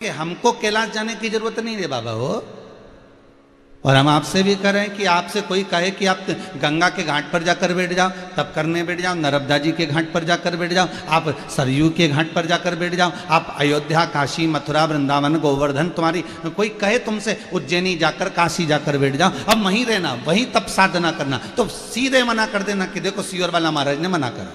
कि हमको कैलाश जाने की जरूरत नहीं है बाबा हो। और हम आपसे भी कह रहे हैं कि आपसे कोई कहे कि आप गंगा के घाट पर जाकर बैठ जाओ, तब करने बैठ जाओ, नर्मदा जी के घाट पर जाकर बैठ जाओ, आप सरयू के घाट पर जाकर बैठ जाओ, आप अयोध्या, काशी, मथुरा, वृंदावन, गोवर्धन, तुम्हारी कोई कहे तुमसे उज्जैनी जाकर, काशी जाकर बैठ जाओ, अब वहीं रहना, वहीं तब साधना करना, तो सीधे मना कर देना कि देखो सियोर वाला महाराज ने मना करा,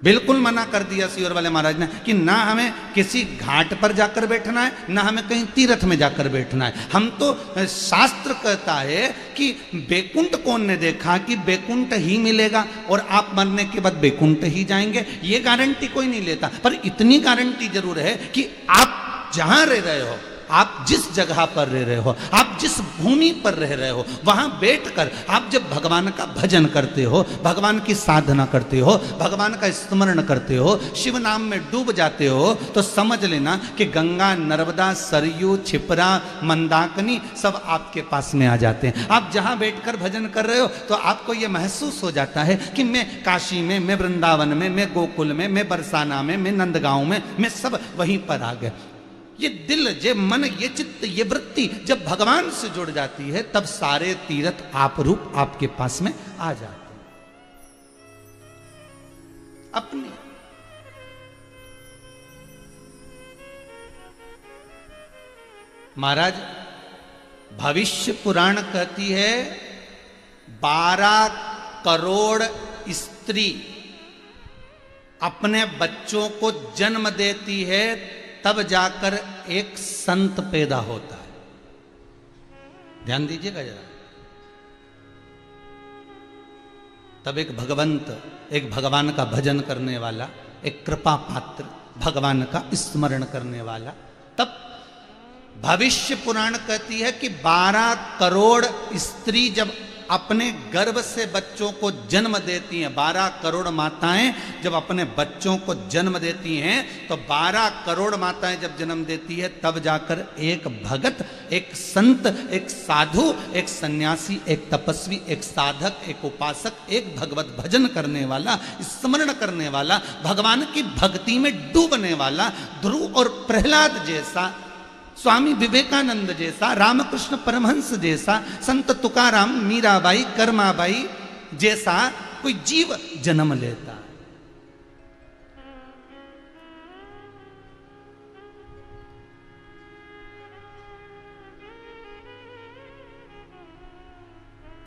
बिल्कुल मना कर दिया सियोर वाले महाराज ने कि ना हमें किसी घाट पर जाकर बैठना है, ना हमें कहीं तीर्थ में जाकर बैठना है। हम तो शास्त्र कहता है कि बैकुंठ कौन ने देखा कि बैकुंठ ही मिलेगा और आप मरने के बाद बैकुंठ ही जाएंगे, ये गारंटी कोई नहीं लेता। पर इतनी गारंटी जरूर है कि आप जहां रह रहे हो, आप जिस जगह पर रह रहे हो, आप जिस भूमि पर रह रहे हो, वहां बैठकर आप जब भगवान का भजन करते हो, भगवान की साधना करते हो, भगवान का स्मरण करते हो, शिव नाम में डूब जाते हो, तो समझ लेना कि गंगा, नर्मदा, सरयू, क्षिप्रा, मंदाकिनी सब आपके पास में आ जाते हैं। आप जहां बैठकर भजन कर रहे हो तो आपको यह महसूस हो जाता है कि मैं काशी में, मैं वृंदावन में, मैं गोकुल में, मैं बरसाना में, मैं नंदगांव में, मैं सब वहीं पर आ गए। ये दिल, ये मन, ये चित्त, ये वृत्ति जब भगवान से जुड़ जाती है तब सारे तीर्थ आप रूप आपके पास में आ जाते हैं। अपने महाराज भविष्य पुराण कहती है 12 करोड़ स्त्री अपने बच्चों को जन्म देती है, तब जाकर एक संत पैदा होता है। ध्यान दीजिएगा जरा। तब एक भगवंत, एक भगवान का भजन करने वाला, एक कृपा पात्र, भगवान का स्मरण करने वाला, तब भविष्य पुराण कहती है कि 12 करोड़ स्त्री जब अपने गर्भ से बच्चों को जन्म देती हैं, 12 करोड़ माताएं जब अपने बच्चों को जन्म देती हैं, तो 12 करोड़ माताएं जब जन्म देती है तब जाकर एक भगत, एक संत, एक साधु, एक सन्यासी, एक तपस्वी, एक साधक, एक उपासक, एक भगवत भजन करने वाला, स्मरण करने वाला, भगवान की भक्ति में डूबने वाला, ध्रुव और प्रहलाद जैसा, स्वामी विवेकानंद जैसा, रामकृष्ण परमहंस जैसा, संत तुकाराम, मीराबाई, कर्माबाई जैसा कोई जीव जन्म लेता।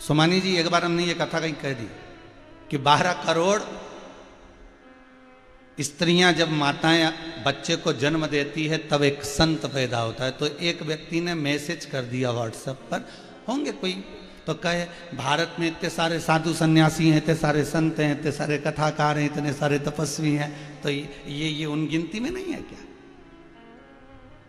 सोमानी जी एक बार हमने ये कथा कहीं कह दी कि 12 करोड़ स्त्रियां जब माताएं बच्चे को जन्म देती है तब एक संत पैदा होता है। तो एक व्यक्ति ने मैसेज कर दिया व्हाट्सएप पर, होंगे कोई, तो कहे भारत में इतने सारे साधु सन्यासी हैं, इतने सारे संत हैं, इतने सारे कथाकार हैं, इतने सारे तपस्वी हैं, तो ये उन गिनती में नहीं है क्या?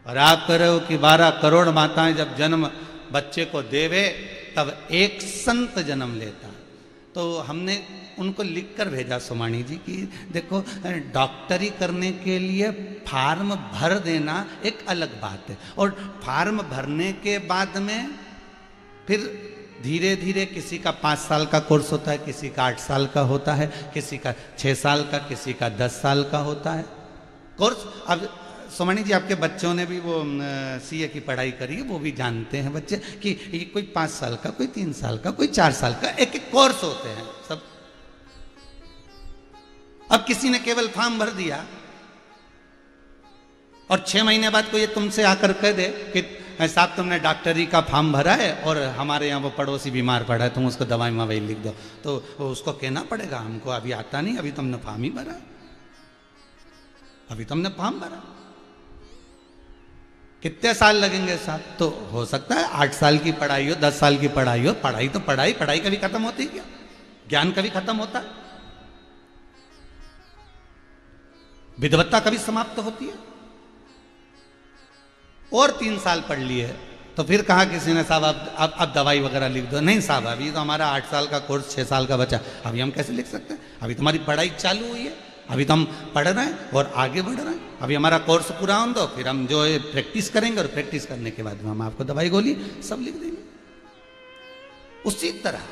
और आप कह रहे हो कि 12 करोड़ माताएं जब जन्म बच्चे को देवे तब एक संत जन्म लेता। तो हमने उनको लिख कर भेजा सोमानी जी कि देखो, डॉक्टरी करने के लिए फार्म भर देना एक अलग बात है, और फार्म भरने के बाद में फिर धीरे धीरे किसी का 5 साल का कोर्स होता है, किसी का 8 साल का होता है, किसी का 6 साल का, किसी का 10 साल का होता है कोर्स। अब सोमानी जी आपके बच्चों ने भी वो सीए की पढ़ाई करी है, वो भी जानते हैं बच्चे कि ये कोई 5 साल का, कोई 3 साल का, कोई 4 साल का, एक एक कोर्स होते हैं सब। अब किसी ने केवल फॉर्म भर दिया और 6 महीने बाद कोई तुमसे आकर कह दे कि साहब तुमने डॉक्टरी का फॉर्म भरा है और हमारे यहाँ वो पड़ोसी बीमार पड़ा है, तुम उसको दवाई मवाई लिख दो, तो उसको कहना पड़ेगा हमको अभी आता नहीं, अभी तुमने फॉर्म ही भरा, अभी तुमने फॉर्म भरा, कितने साल लगेंगे साहब? तो हो सकता है 8 साल की पढ़ाई हो, 10 साल की पढ़ाई हो। पढ़ाई तो पढ़ाई कभी खत्म होती है क्या? ज्ञान कभी खत्म होता है? विद्वत्ता कभी समाप्त होती है? और 3 साल पढ़ लिए तो फिर कहा किसी ने साहब अब दवाई वगैरह लिख दो। नहीं साहब, अभी तो हमारा 8 साल का कोर्स 6 साल का बचा, अभी हम कैसे लिख सकते हैं? अभी तुम्हारी पढ़ाई चालू हुई है, अभी तो हम पढ़ रहे हैं और आगे बढ़ रहे हैं, अभी हमारा कोर्स पूरा हो दो, फिर हम जो है प्रैक्टिस करेंगे और प्रैक्टिस करने के बाद हम आपको दवाई गोली सब लिख देंगे। उसी तरह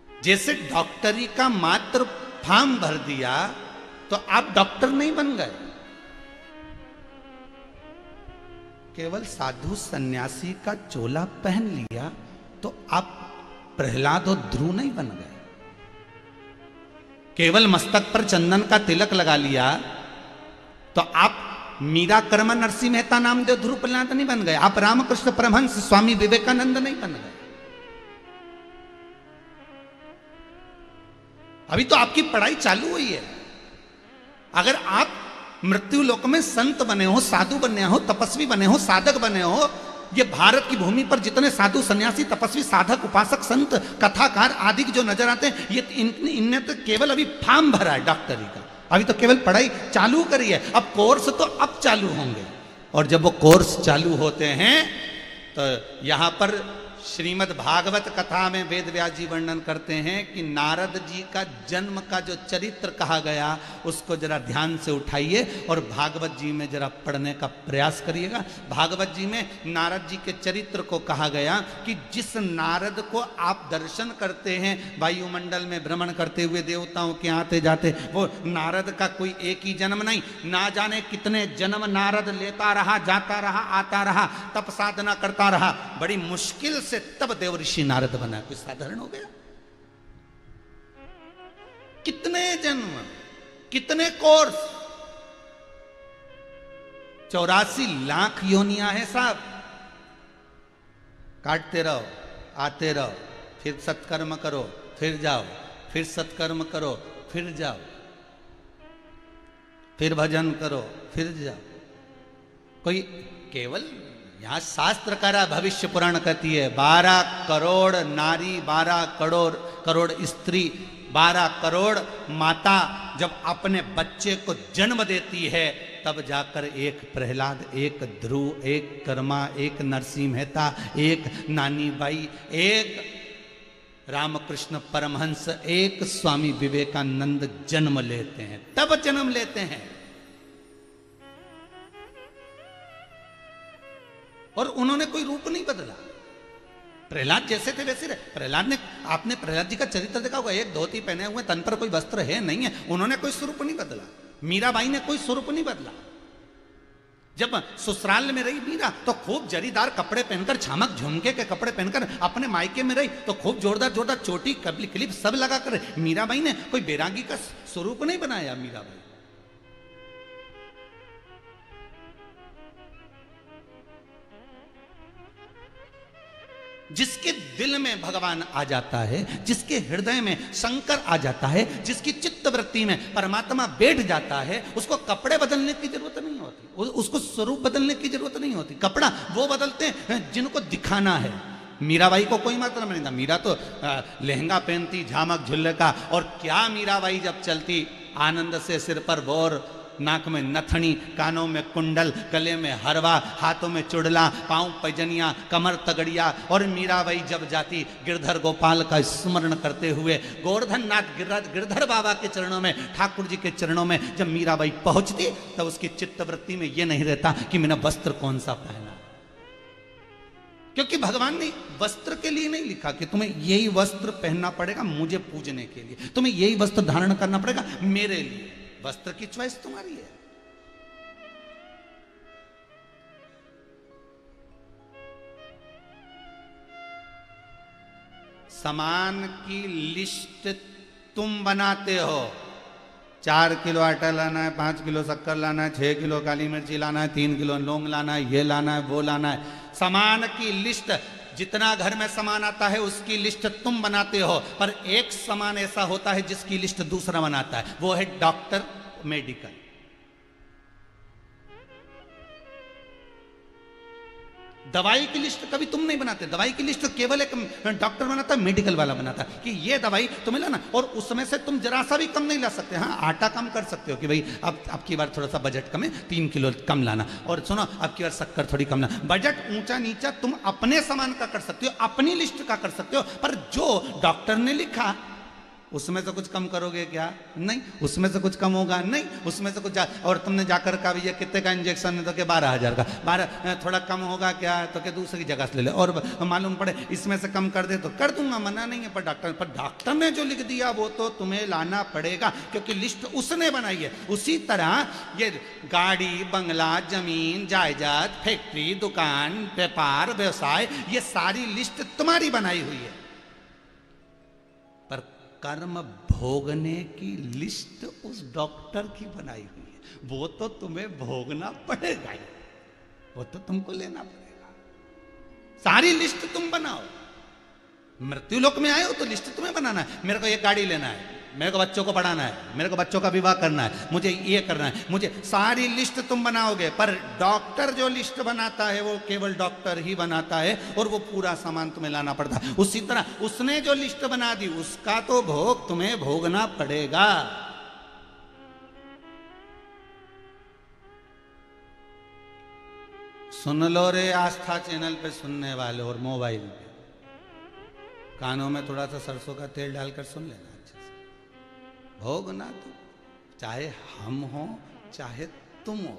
जैसे डॉक्टरी का मात्र फॉर्म भर दिया तो आप डॉक्टर नहीं बन गए, केवल साधु सन्यासी का चोला पहन लिया तो आप प्रहलाद और ध्रुव नहीं बन गए। केवल मस्तक पर चंदन का तिलक लगा लिया तो आप मीरा कर्मा नरसिंह मेहता नामदेव ध्रुव प्रहलाद नहीं बन गए। आप रामकृष्ण परमहंस स्वामी विवेकानंद नहीं बन गए। अभी तो आपकी पढ़ाई चालू हुई है। अगर आप मृत्यु लोक में संत बने हो, साधु बने हो, तपस्वी बने हो, साधक बने हो, ये भारत की भूमि पर जितने साधु सन्यासी तपस्वी साधक उपासक संत कथाकार आदि जो नजर आते हैं, ये इनने तो केवल अभी फॉर्म भरा है डॉक्टरी का। अभी तो केवल पढ़ाई चालू करी है। अब कोर्स तो अब चालू होंगे, और जब वो कोर्स चालू होते हैं तो यहां पर श्रीमद् भागवत कथा में वेद व्यास जी वर्णन करते हैं कि नारद जी का जन्म का जो चरित्र कहा गया उसको जरा ध्यान से उठाइए और भागवत जी में जरा पढ़ने का प्रयास करिएगा। भागवत जी में नारद जी के चरित्र को कहा गया कि जिस नारद को आप दर्शन करते हैं वायुमंडल में भ्रमण करते हुए देवताओं के आते जाते, वो नारद का कोई एक ही जन्म नहीं, ना जाने कितने जन्म नारद लेता रहा, जाता रहा, आता रहा, तप साधना करता रहा, बड़ी मुश्किल से तब देव ऋषि नारद बना। कोई साधारण हो गया? कितने जन्म, कितने कोर्स, 84 लाख योनियां हैं साहब। काटते रहो, आते रहो, फिर सत्कर्म करो, फिर जाओ, फिर सत्कर्म करो, फिर जाओ, फिर भजन करो, फिर जाओ। कोई केवल यहां शास्त्र करा, भविष्य पुराण कहती है 12 करोड़ नारी, 12 करोड़ स्त्री, 12 करोड़ माता जब अपने बच्चे को जन्म देती है तब जाकर एक प्रहलाद, एक ध्रुव, एक कर्मा, एक नरसिंह मेहता, एक नानी बाई, एक रामकृष्ण परमहंस, एक स्वामी विवेकानंद जन्म लेते हैं। तब जन्म लेते हैं और उन्होंने कोई रूप नहीं बदला। प्रहलाद जैसे थे वैसे रहे। प्रहलाद ने, आपने प्रहलाद जी का चरित्र देखा होगा, एक धोती पहने हुए, तन पर कोई वस्त्र है नहीं है, उन्होंने कोई स्वरूप नहीं बदला। मीराबाई ने कोई स्वरूप नहीं बदला। जब ससुराल में रही मीरा तो खूब जरीदार कपड़े पहनकर, छामक झुमके के कपड़े पहनकर अपने मायके में रही तो खूब जोरदार जोरदार चोटी, कपली, क्लिप सब लगाकर। मीराबाई ने कोई बैरागी का स्वरूप नहीं बनाया। मीराबाई जिसके दिल में भगवान आ जाता है, जिसके हृदय में शंकर आ जाता है, जिसकी चित्त वृत्ति में परमात्मा बैठ जाता है, उसको कपड़े बदलने की जरूरत नहीं होती, उसको स्वरूप बदलने की जरूरत नहीं होती। कपड़ा वो बदलते हैं जिनको दिखाना है। मीराबाई को कोई मतलब नहीं था। मीरा तो लहंगा पहनती, झामक झुल्ले का, और क्या मीराबाई जब चलती आनंद से, सिर पर बोर, नाक में नथनी, कानों में कुंडल, गले में हरवा, हाथों में चुड़ला, पांव पैजनिया, कमर तगड़िया। और मीराबाई जब जाती गिरधर गोपाल का स्मरण करते हुए, गोवर्धन नाथ गिरधर बाबा के चरणों में, ठाकुर जी के चरणों में जब मीराबाई पहुंचती तब उसकी चित्तवृत्ति में यह नहीं रहता कि मैंने वस्त्र कौन सा पहना, क्योंकि भगवान ने वस्त्र के लिए नहीं लिखा कि तुम्हें यही वस्त्र पहनना पड़ेगा मुझे पूजने के लिए, तुम्हें यही वस्त्र धारण करना पड़ेगा मेरे लिए। वस्त्र की चॉइस तुम्हारी है। सामान की लिस्ट तुम बनाते हो। 4 किलो आटा लाना है, 5 किलो शक्कर लाना है, 6 किलो काली मिर्ची लाना है, 3 किलो लौंग लाना है, ये लाना है, वो लाना है। सामान की लिस्ट, जितना घर में सामान आता है उसकी लिस्ट तुम बनाते हो, पर एक सामान ऐसा होता है जिसकी लिस्ट दूसरा बनाता है, वो है डॉक्टर, मेडिकल। दवाई की लिस्ट कभी तुम नहीं बनाते। दवाई की लिस्ट केवल एक डॉक्टर बनाता है, मेडिकल वाला बनाता है कि ये दवाई तुम्हें लाना, और उसमें से तुम जरा सा भी कम नहीं ला सकते। हाँ, आटा कम कर सकते हो कि भाई अब की बार थोड़ा सा बजट कम है, 3 किलो कम लाना, और सुनो अब की बार शक्कर थोड़ी कम लाना। बजट ऊंचा नीचा तुम अपने सामान का कर सकते हो, अपनी लिस्ट का कर सकते हो, पर जो डॉक्टर ने लिखा उसमें से कुछ कम करोगे क्या? नहीं। उसमें से कुछ कम होगा? नहीं। उसमें से कुछ और तुमने जाकर कहा भैया कितने का इंजेक्शन है, तो क्या 12,000 का। 12 थोड़ा कम होगा क्या, तो क्या दूसरी जगह से ले ले। और मालूम पड़े इसमें से कम कर दे तो कर दूंगा, मना नहीं है। पर डॉक्टर ने जो लिख दिया वो तो तुम्हें लाना पड़ेगा, क्योंकि लिस्ट उसने बनाई है। उसी तरह ये गाड़ी, बंगला, जमीन, जायदाद, फैक्ट्री, दुकान, व्यापार, व्यवसाय, ये सारी लिस्ट तुम्हारी बनाई हुई है। पर कर्म भोगने की लिस्ट उस डॉक्टर की बनाई हुई है। वो तो तुम्हें भोगना पड़ेगा ही, वो तो तुमको लेना पड़ेगा। सारी लिस्ट तुम बनाओ। मृत्यु लोक में आए हो तो लिस्ट तुम्हें बनाना है। मेरे को ये गाड़ी लेना है, मेरे को बच्चों को पढ़ाना है, मेरे को बच्चों का विवाह करना है, मुझे ये करना है, मुझे सारी लिस्ट तुम बनाओगे। पर डॉक्टर जो लिस्ट बनाता है वो केवल डॉक्टर ही बनाता है, और वो पूरा सामान तुम्हें लाना पड़ता है। उसी तरह उसने जो लिस्ट बना दी उसका तो भोग तुम्हें भोगना पड़ेगा। सुन लो रे आस्था चैनल पे सुनने वाले, और मोबाइल पे कानों में थोड़ा सा सरसों का तेल डालकर सुन लेना अच्छे से। भोगना तो चाहे हम हो चाहे तुम हो।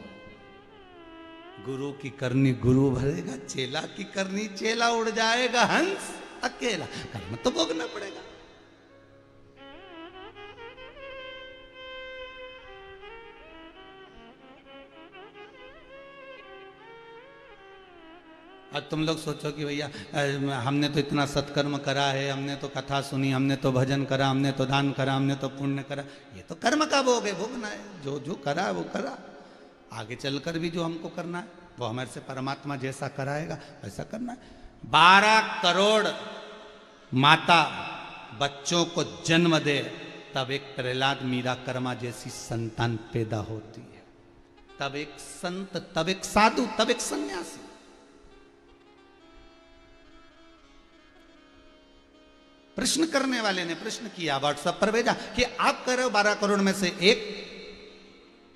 गुरु की करनी गुरु भरेगा, चेला की करनी चेला उड़ जाएगा हंस अकेला। कर्म तो भोगना पड़ेगा। अब तुम लोग सोचो कि भैया हमने तो इतना सत्कर्म करा है, हमने तो कथा सुनी, हमने तो भजन करा, हमने तो दान करा, हमने तो पुण्य करा। ये तो कर्म का भोग है, भोगना है। जो जो करा वो करा। आगे चलकर भी जो हमको करना है वो हमारे से परमात्मा जैसा कराएगा वैसा करना है। 12 करोड़ माता बच्चों को जन्म दे तब एक प्रहलाद मीरा कर्मा जैसी संतान पैदा होती है। तब एक संत, तब एक साधु, तब एक सन्यासी। प्रश्न करने वाले ने प्रश्न किया, व्हाट्सएप पर भेजा कि आप कह रहे हो 12 करोड़ में से एक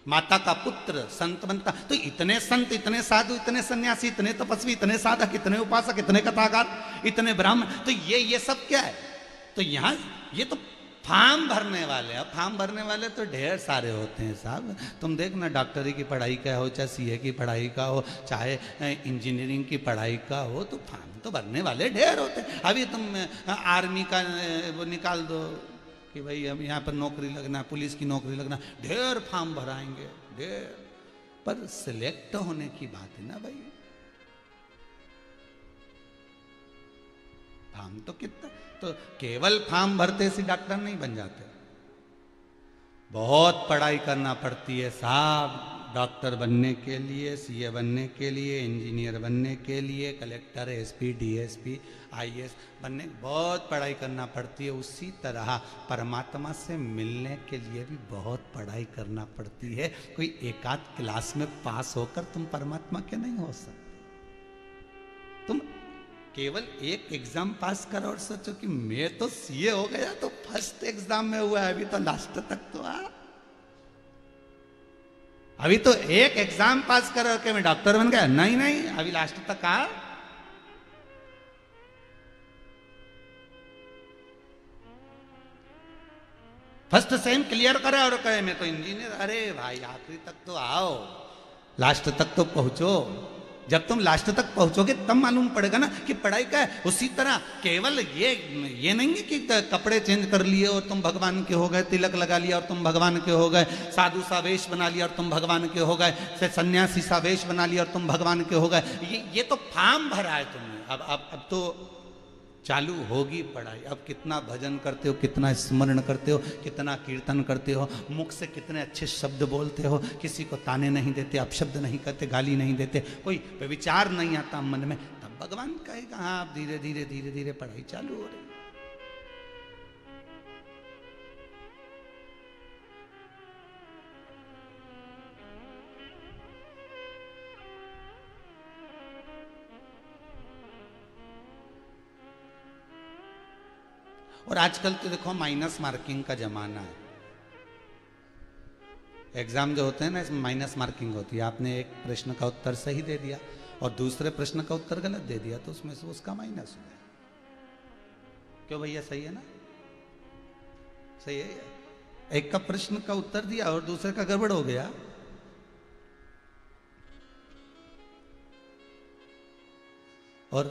माता का पुत्र संत बनता, तो इतने संत, इतने साधु, इतने सन्यासी, इतने तपस्वी, इतने साधक, इतने उपासक, इतने कथाकार, इतने ब्राह्मण, तो ये सब क्या है? तो यहां ये तो फॉर्म भरने वाले हैं। फॉर्म भरने वाले तो ढेर सारे होते हैं साहब। तुम देखना डॉक्टरी की पढ़ाई का हो, चाहे सीए की पढ़ाई का हो, चाहे इंजीनियरिंग की पढ़ाई का हो, तो फॉर्म तो भरने वाले ढेर होते हैं। अभी तुम आर्मी का वो निकाल दो कि भाई अब यहाँ पर नौकरी लगना, पुलिस की नौकरी लगना, ढेर फॉर्म भराएंगे ढेर। पर सिलेक्ट होने की बात है ना भाई। फॉर्म तो कितना, तो केवल फॉर्म भरते से डॉक्टर नहीं बन जाते, बहुत पढ़ाई करना पड़ती है साहब। डॉक्टर बनने के लिए, सीए बनने के लिए, इंजीनियर बनने के लिए, कलेक्टर, एसपी, डीएसपी, आईएएस बनने बहुत पढ़ाई करना पड़ती है। उसी तरह परमात्मा से मिलने के लिए भी बहुत पढ़ाई करना पड़ती है। कोई एकाध क्लास में पास होकर तुम परमात्मा के नहीं हो सकते। तुम केवल एक एग्जाम पास करो और सोचो कि मैं तो सीए हो गया, तो फर्स्ट एग्जाम में हुआ है, अभी तो लास्ट तक तो आ। अभी तो एक एग्जाम पास करो कि मैं डॉक्टर बन गया, नहीं नहीं, अभी लास्ट तक आ। फर्स्ट सेम क्लियर करे और कहे मैं तो इंजीनियर। अरे भाई आखिरी तक तो आओ, लास्ट तक तो पहुंचो। जब तुम लास्ट तक पहुंचोगे तब मालूम पड़ेगा ना कि पढ़ाई का है। उसी तरह केवल ये नहीं है कि कपड़े चेंज कर लिए और तुम भगवान के हो गए, तिलक लगा लिया और तुम भगवान के हो गए, साधु सा वेश बना लिया और तुम भगवान के हो गए, सन्यासी सा वेश बना लिया और तुम भगवान के हो गए। ये तो फॉर्म भरा है तुमने। अब तो चालू होगी पढ़ाई। अब कितना भजन करते हो, कितना स्मरण करते हो, कितना कीर्तन करते हो, मुख से कितने अच्छे शब्द बोलते हो, किसी को ताने नहीं देते, अपशब्द नहीं करते, गाली नहीं देते, कोई विचार नहीं आता मन में, तब भगवान कहेगा हाँ आप धीरे धीरे धीरे धीरे पढ़ाई चालू हो रही। और आजकल तो देखो माइनस मार्किंग का जमाना है। एग्जाम जो होते हैं ना, इसमें माइनस मार्किंग होती है। आपने एक प्रश्न का उत्तर सही दे दिया और दूसरे प्रश्न का उत्तर गलत दे दिया, तो उसमें से उसका माइनस हो गया। क्यों भैया, सही है ना? सही है। एक का प्रश्न का उत्तर दिया और दूसरे का गड़बड़ हो गया। और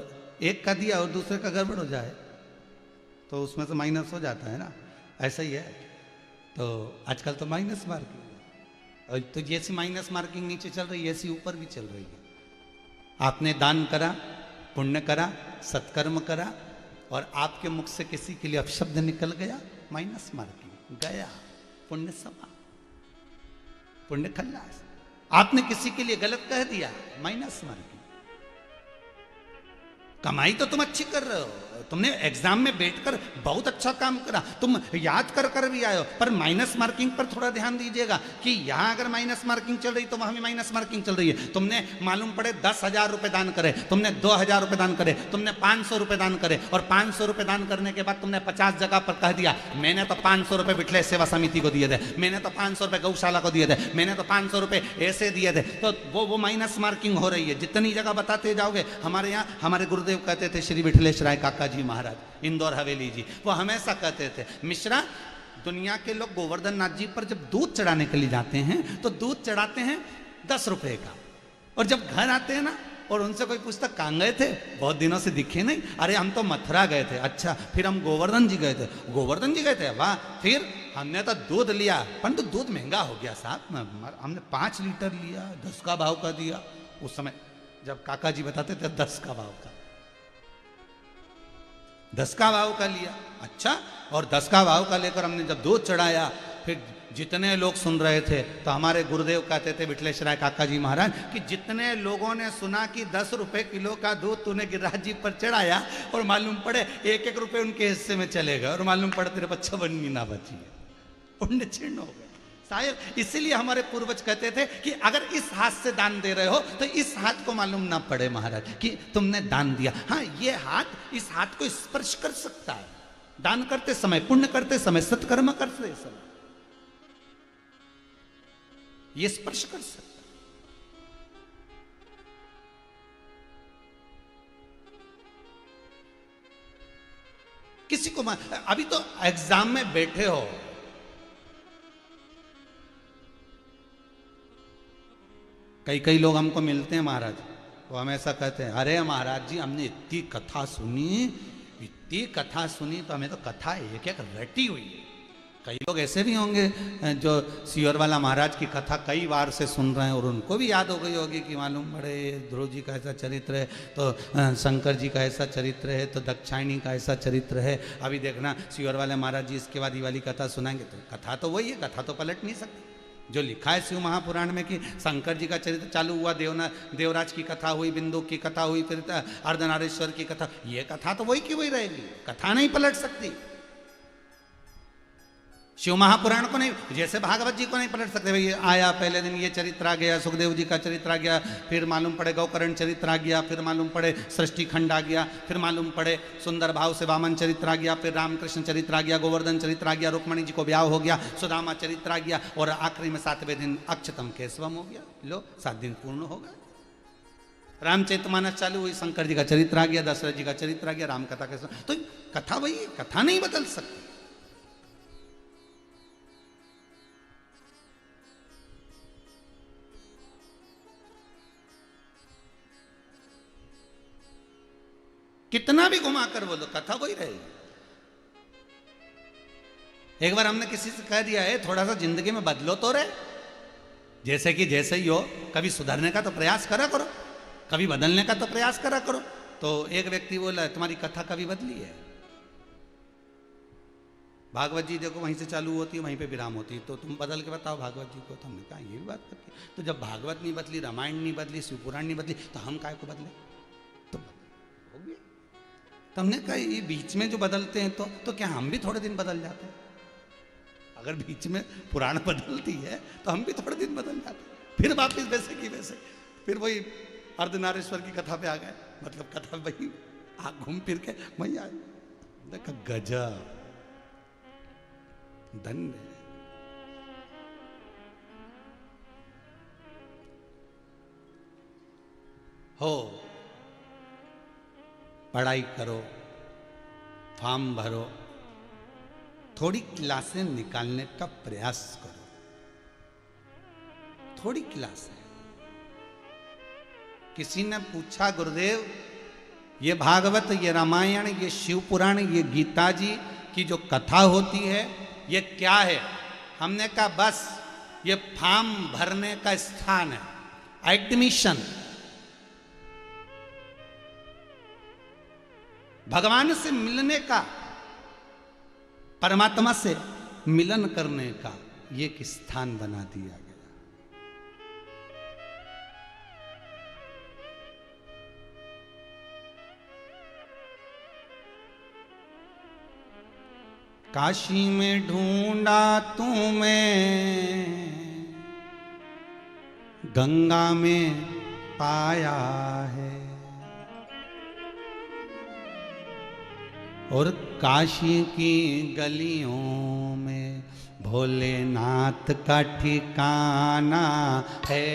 एक का दिया और दूसरे का गड़बड़ हो जाए तो उसमें तो माइनस हो जाता है ना, ऐसा ही है। तो आजकल तो माइनस मार्किंग, और तो जैसी माइनस मार्किंग नीचे चल रही है ऐसी ऊपर भी चल रही है। आपने दान करा, पुण्य करा, सत्कर्म करा और आपके मुख से किसी के लिए अपशब्द निकल गया, माइनस मार्किंग गया, पुण्य समा, पुण्य खल्लास। आपने किसी के लिए गलत कह दिया, माइनस मार्किंग। कमाई तो तुम अच्छी कर रहे हो, तुमने एग्जाम में बैठकर बहुत अच्छा काम करा, तुम याद कर कर भी आए हो, पर माइनस मार्किंग पर थोड़ा ध्यान दीजिएगा कि यहां अगर माइनस मार्किंग चल रही तो वहां भी माइनस मार्किंग चल रही है। तुमने मालूम पड़े 10,000 रुपए दान करे, तुमने 2,000 रुपए दान करे, तुमने 500 रुपए दान करे, और 500 रुपए दान करने के बाद तुमने 50 जगह पर कह दिया मैंने तो 500 रुपए बिठले सेवा समिति को दिए थे, मैंने तो 500 रुपए गौशाला को दिए थे, मैंने तो 500 रुपए ऐसे दिए थे, तो वो माइनस मार्किंग हो रही है। जितनी जगह बताते जाओगे, हमारे यहाँ हमारे गुरुदेव कहते थे, श्री विठलेश राय काका जी महाराज, इंदौर हवेली जी, वो हमेशा कहते थे, मिश्रा दुनिया के लोग गोवर्धन नाथ जी पर जब दूध चढ़ाने के लिए जाते हैं तो दूध चढ़ाते हैं 10 रुपए का, और जब घर आते हैं ना और उनसे कोई पूछता कहाँ गए थे, बहुत दिनों से दिखे नहीं, अरे हम तो मथुरा गए थे, अच्छा फिर हम गोवर्धन जी गए थे, गोवर्धन जी गए थे, वाह, फिर हमने तो दूध लिया, परंतु तो दूध महंगा हो गया साहब, हमने 5 लीटर लिया, 10 का भाव का दिया। उस समय जब काका जी बताते थे 10 का भाव का, 10 का भाव का लिया, अच्छा, और 10 का भाव का लेकर हमने जब दूध चढ़ाया, फिर जितने लोग सुन रहे थे तो हमारे गुरुदेव कहते थे विठलेश राय काका जी महाराज कि जितने लोगों ने सुना कि 10 रुपए किलो का दूध तूने गिरिराज जी पर चढ़ाया और मालूम पड़े 1-1 रुपए उनके हिस्से में चले गए, और मालूम पड़े तेरे पर 6 बन्नी ना बची है, पुण्य क्षीण हो गए। शायद इसीलिए हमारे पूर्वज कहते थे कि अगर इस हाथ से दान दे रहे हो तो इस हाथ को मालूम ना पड़े महाराज कि तुमने दान दिया। हाँ, ये हाथ इस हाथ को स्पर्श कर सकता है, दान करते समय, पुण्य करते समय, सत्कर्म करते समय ये स्पर्श कर सकता है। किसी को अभी तो एग्जाम में बैठे हो, कई लोग हमको मिलते हैं महाराज, वो हमेशा कहते हैं अरे महाराज जी हमने इतनी कथा सुनी तो हमें तो कथा एक रटी हुई है। कई लोग ऐसे भी होंगे जो सियोर वाला महाराज की कथा कई बार से सुन रहे हैं और उनको भी याद हो गई होगी कि मालूम पड़े ध्रुव जी का ऐसा चरित्र है, तो शंकर जी का ऐसा चरित्र है, तो दक्षायणी का ऐसा चरित्र है। अभी देखना सियोर वाले महाराज जी इसके बाद ये वाली कथा सुनाएंगे, तो कथा तो वही है, कथा तो पलट नहीं सकती। जो लिखा है शिव महापुराण में कि शंकर जी का चरित्र चालू हुआ, देवराज की कथा हुई, बिंदु की कथा हुई, फिर अर्धनारेश्वर की कथा, ये कथा तो वही की वही रहेगी, कथा नहीं पलट सकती। शिव महापुराण को नहीं, जैसे भागवत जी को नहीं पलट सकते, भाई आया पहले दिन ये चरित्र आ गया, सुखदेव जी का चरित्र आ गया, फिर मालूम पड़े गौकर्ण चरित्र आ गया, फिर मालूम पड़े सृष्टि खंड आ गया, फिर मालूम पड़े सुंदर भाव से वामन चरित्र आ गया, फिर रामकृष्ण चरित्र आ गया, गोवर्धन चरित्र आ गया, रुक्मणी जी को ब्याह हो गया, सुदामा चरित्र आ गया, और आखिरी में 7वें दिन अक्षतम केशवम हो गया। लो 7 दिन पूर्ण हो गए। रामचरितमानस चालू हुई, शंकर जी का चरित्र आ गया, दशरथ जी का चरित्र आ गया, राम कथा के, तो कथा वही, कथा नहीं बदल सकती। कितना भी घुमा कर बोलो, कथा वही रहेगी। एक बार हमने किसी से कह दिया है थोड़ा सा जिंदगी में बदलो तो रहे, जैसे कि जैसे ही हो, कभी सुधरने का तो प्रयास करा करो, कभी बदलने का तो प्रयास करा करो। तो एक व्यक्ति बोला तुम्हारी कथा कभी बदली है? भागवत जी देखो वहीं से चालू होती है, वहीं पे विराम होती है, तो तुम बदल के बताओ भागवत जी को। तो हमने कहा ये भी बात करती, तो जब भागवत नहीं बदली, रामायण नहीं बदली, शिवपुराण नहीं बदली, तो हम काय को बदले? तो हो गया। तो हमने कहा ये बीच में जो बदलते हैं तो क्या हम भी थोड़े दिन बदल जाते हैं? अगर बीच में पुराण बदलती है तो हम भी थोड़े दिन बदल जाते हैं, फिर वापिस वैसे की वैसे, फिर वही अर्धनारेश्वर की कथा पे आ गए, मतलब कथा वही घूम फिर के वही आए। देखा गजब, धन्य हो, पढ़ाई करो, फॉर्म भरो, थोड़ी क्लासें निकालने का प्रयास करो, थोड़ी क्लास है। किसी ने पूछा गुरुदेव ये भागवत, ये रामायण, ये शिव पुराण, ये गीता जी की जो कथा होती है ये क्या है? हमने कहा बस ये फॉर्म भरने का स्थान है, एडमिशन। भगवान से मिलने का, परमात्मा से मिलन करने का ये एक स्थान बना दिया गया। काशी में ढूंढा तुम्हें, गंगा में पाया है, और काशी की गलियों में भोलेनाथ का ठिकाना है।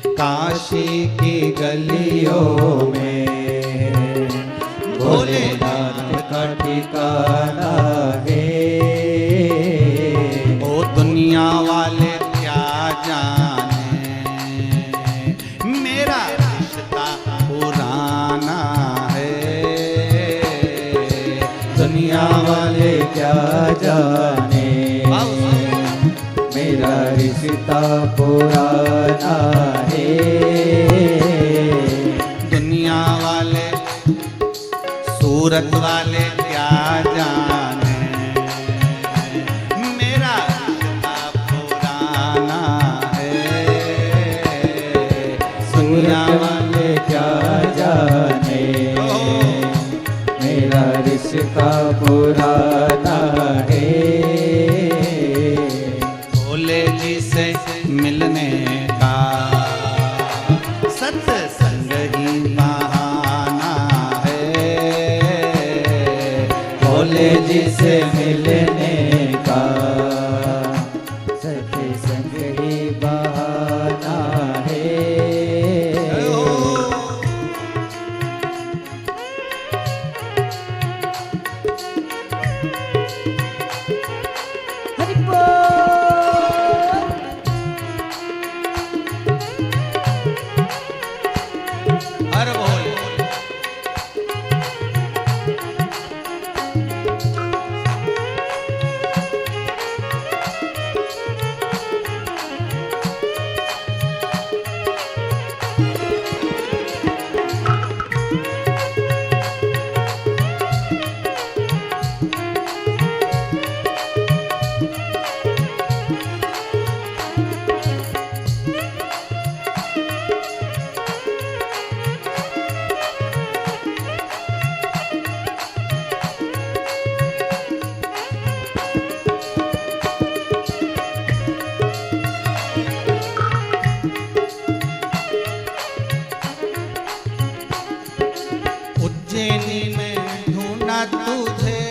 काशी की गलियों में भोलेनाथ का ठिकाना है। ओ दुनिया वाले क्या जाने मेरा रिश्ता पुराना है। दुनिया वाले क्या जाने मेरा रिश्ता पुराना है। दुनिया वाले, सूरत वाले क्या जाने मेरा रिश्ता पुराना है। दुनिया वाले क्या जाने मेरा रिश्ता पुराना है। भोले जी से मिलने का सत्संग ही बहाना है। भोले जी से मिलने का सत्संग ही बहाना है। हरि बोल। हर बोल। उज्जैनी में ढूंढा तुझे,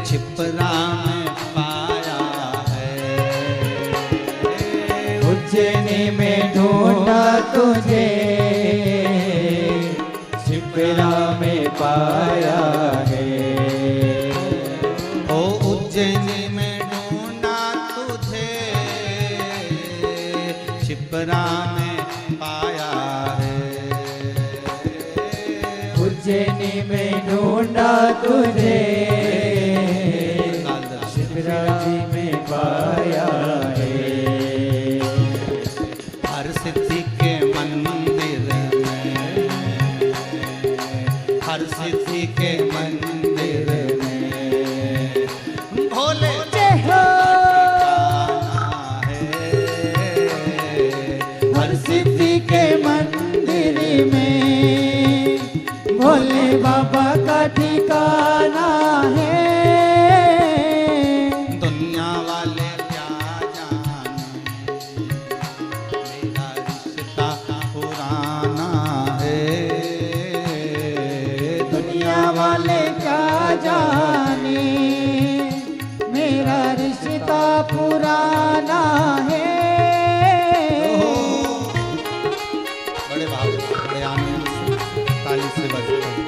छिपरा में पाया है। उज्जैनी में ढूंढा तुझे, छिपरा में पाया है। ओ उज्जैनी में ढूंढा तुझे, छिपरा में पाया है। उज्जैनी में ढूंढा तुझे, छिपरा में पाया है। हर सिद्धि के मंदिर में, हर सिद्धि के मंदिर में भोले हो है। हर सिद्धि के मंदिर में भोले बाबा का ठिकाना है। दुनिया वाले क्या जाने मेरा रिश्ता पुराना है। दुनिया वाले क्या जाने मेरा रिश्ता पुराना है। बड़े भाव, बड़े आनंद से ताली से बजते हैं।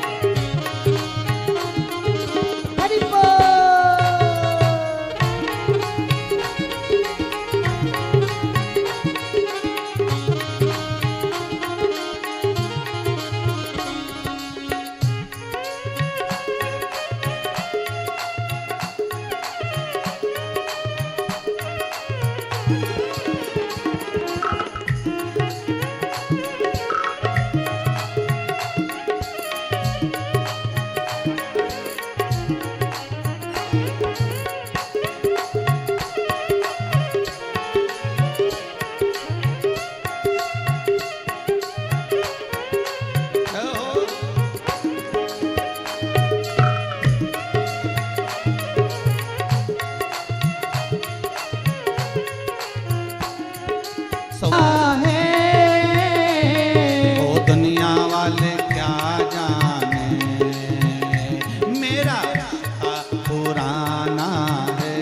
है ओ दुनिया वाले क्या जाने मेरा पुराना है।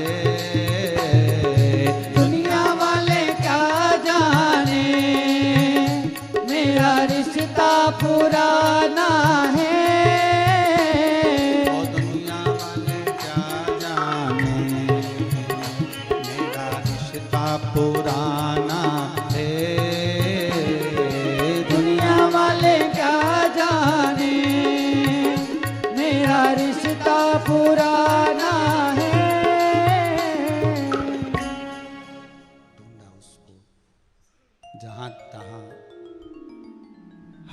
दुनिया वाले क्या जाने मेरा रिश्ता पुराना है। ओ दुनिया वाले क्या जाने मेरा रिश्ता पुराना है। दुनिया वाले क्या जाने मेरा रिश्ता पुराना है। ढूंढा उसको जहां तहां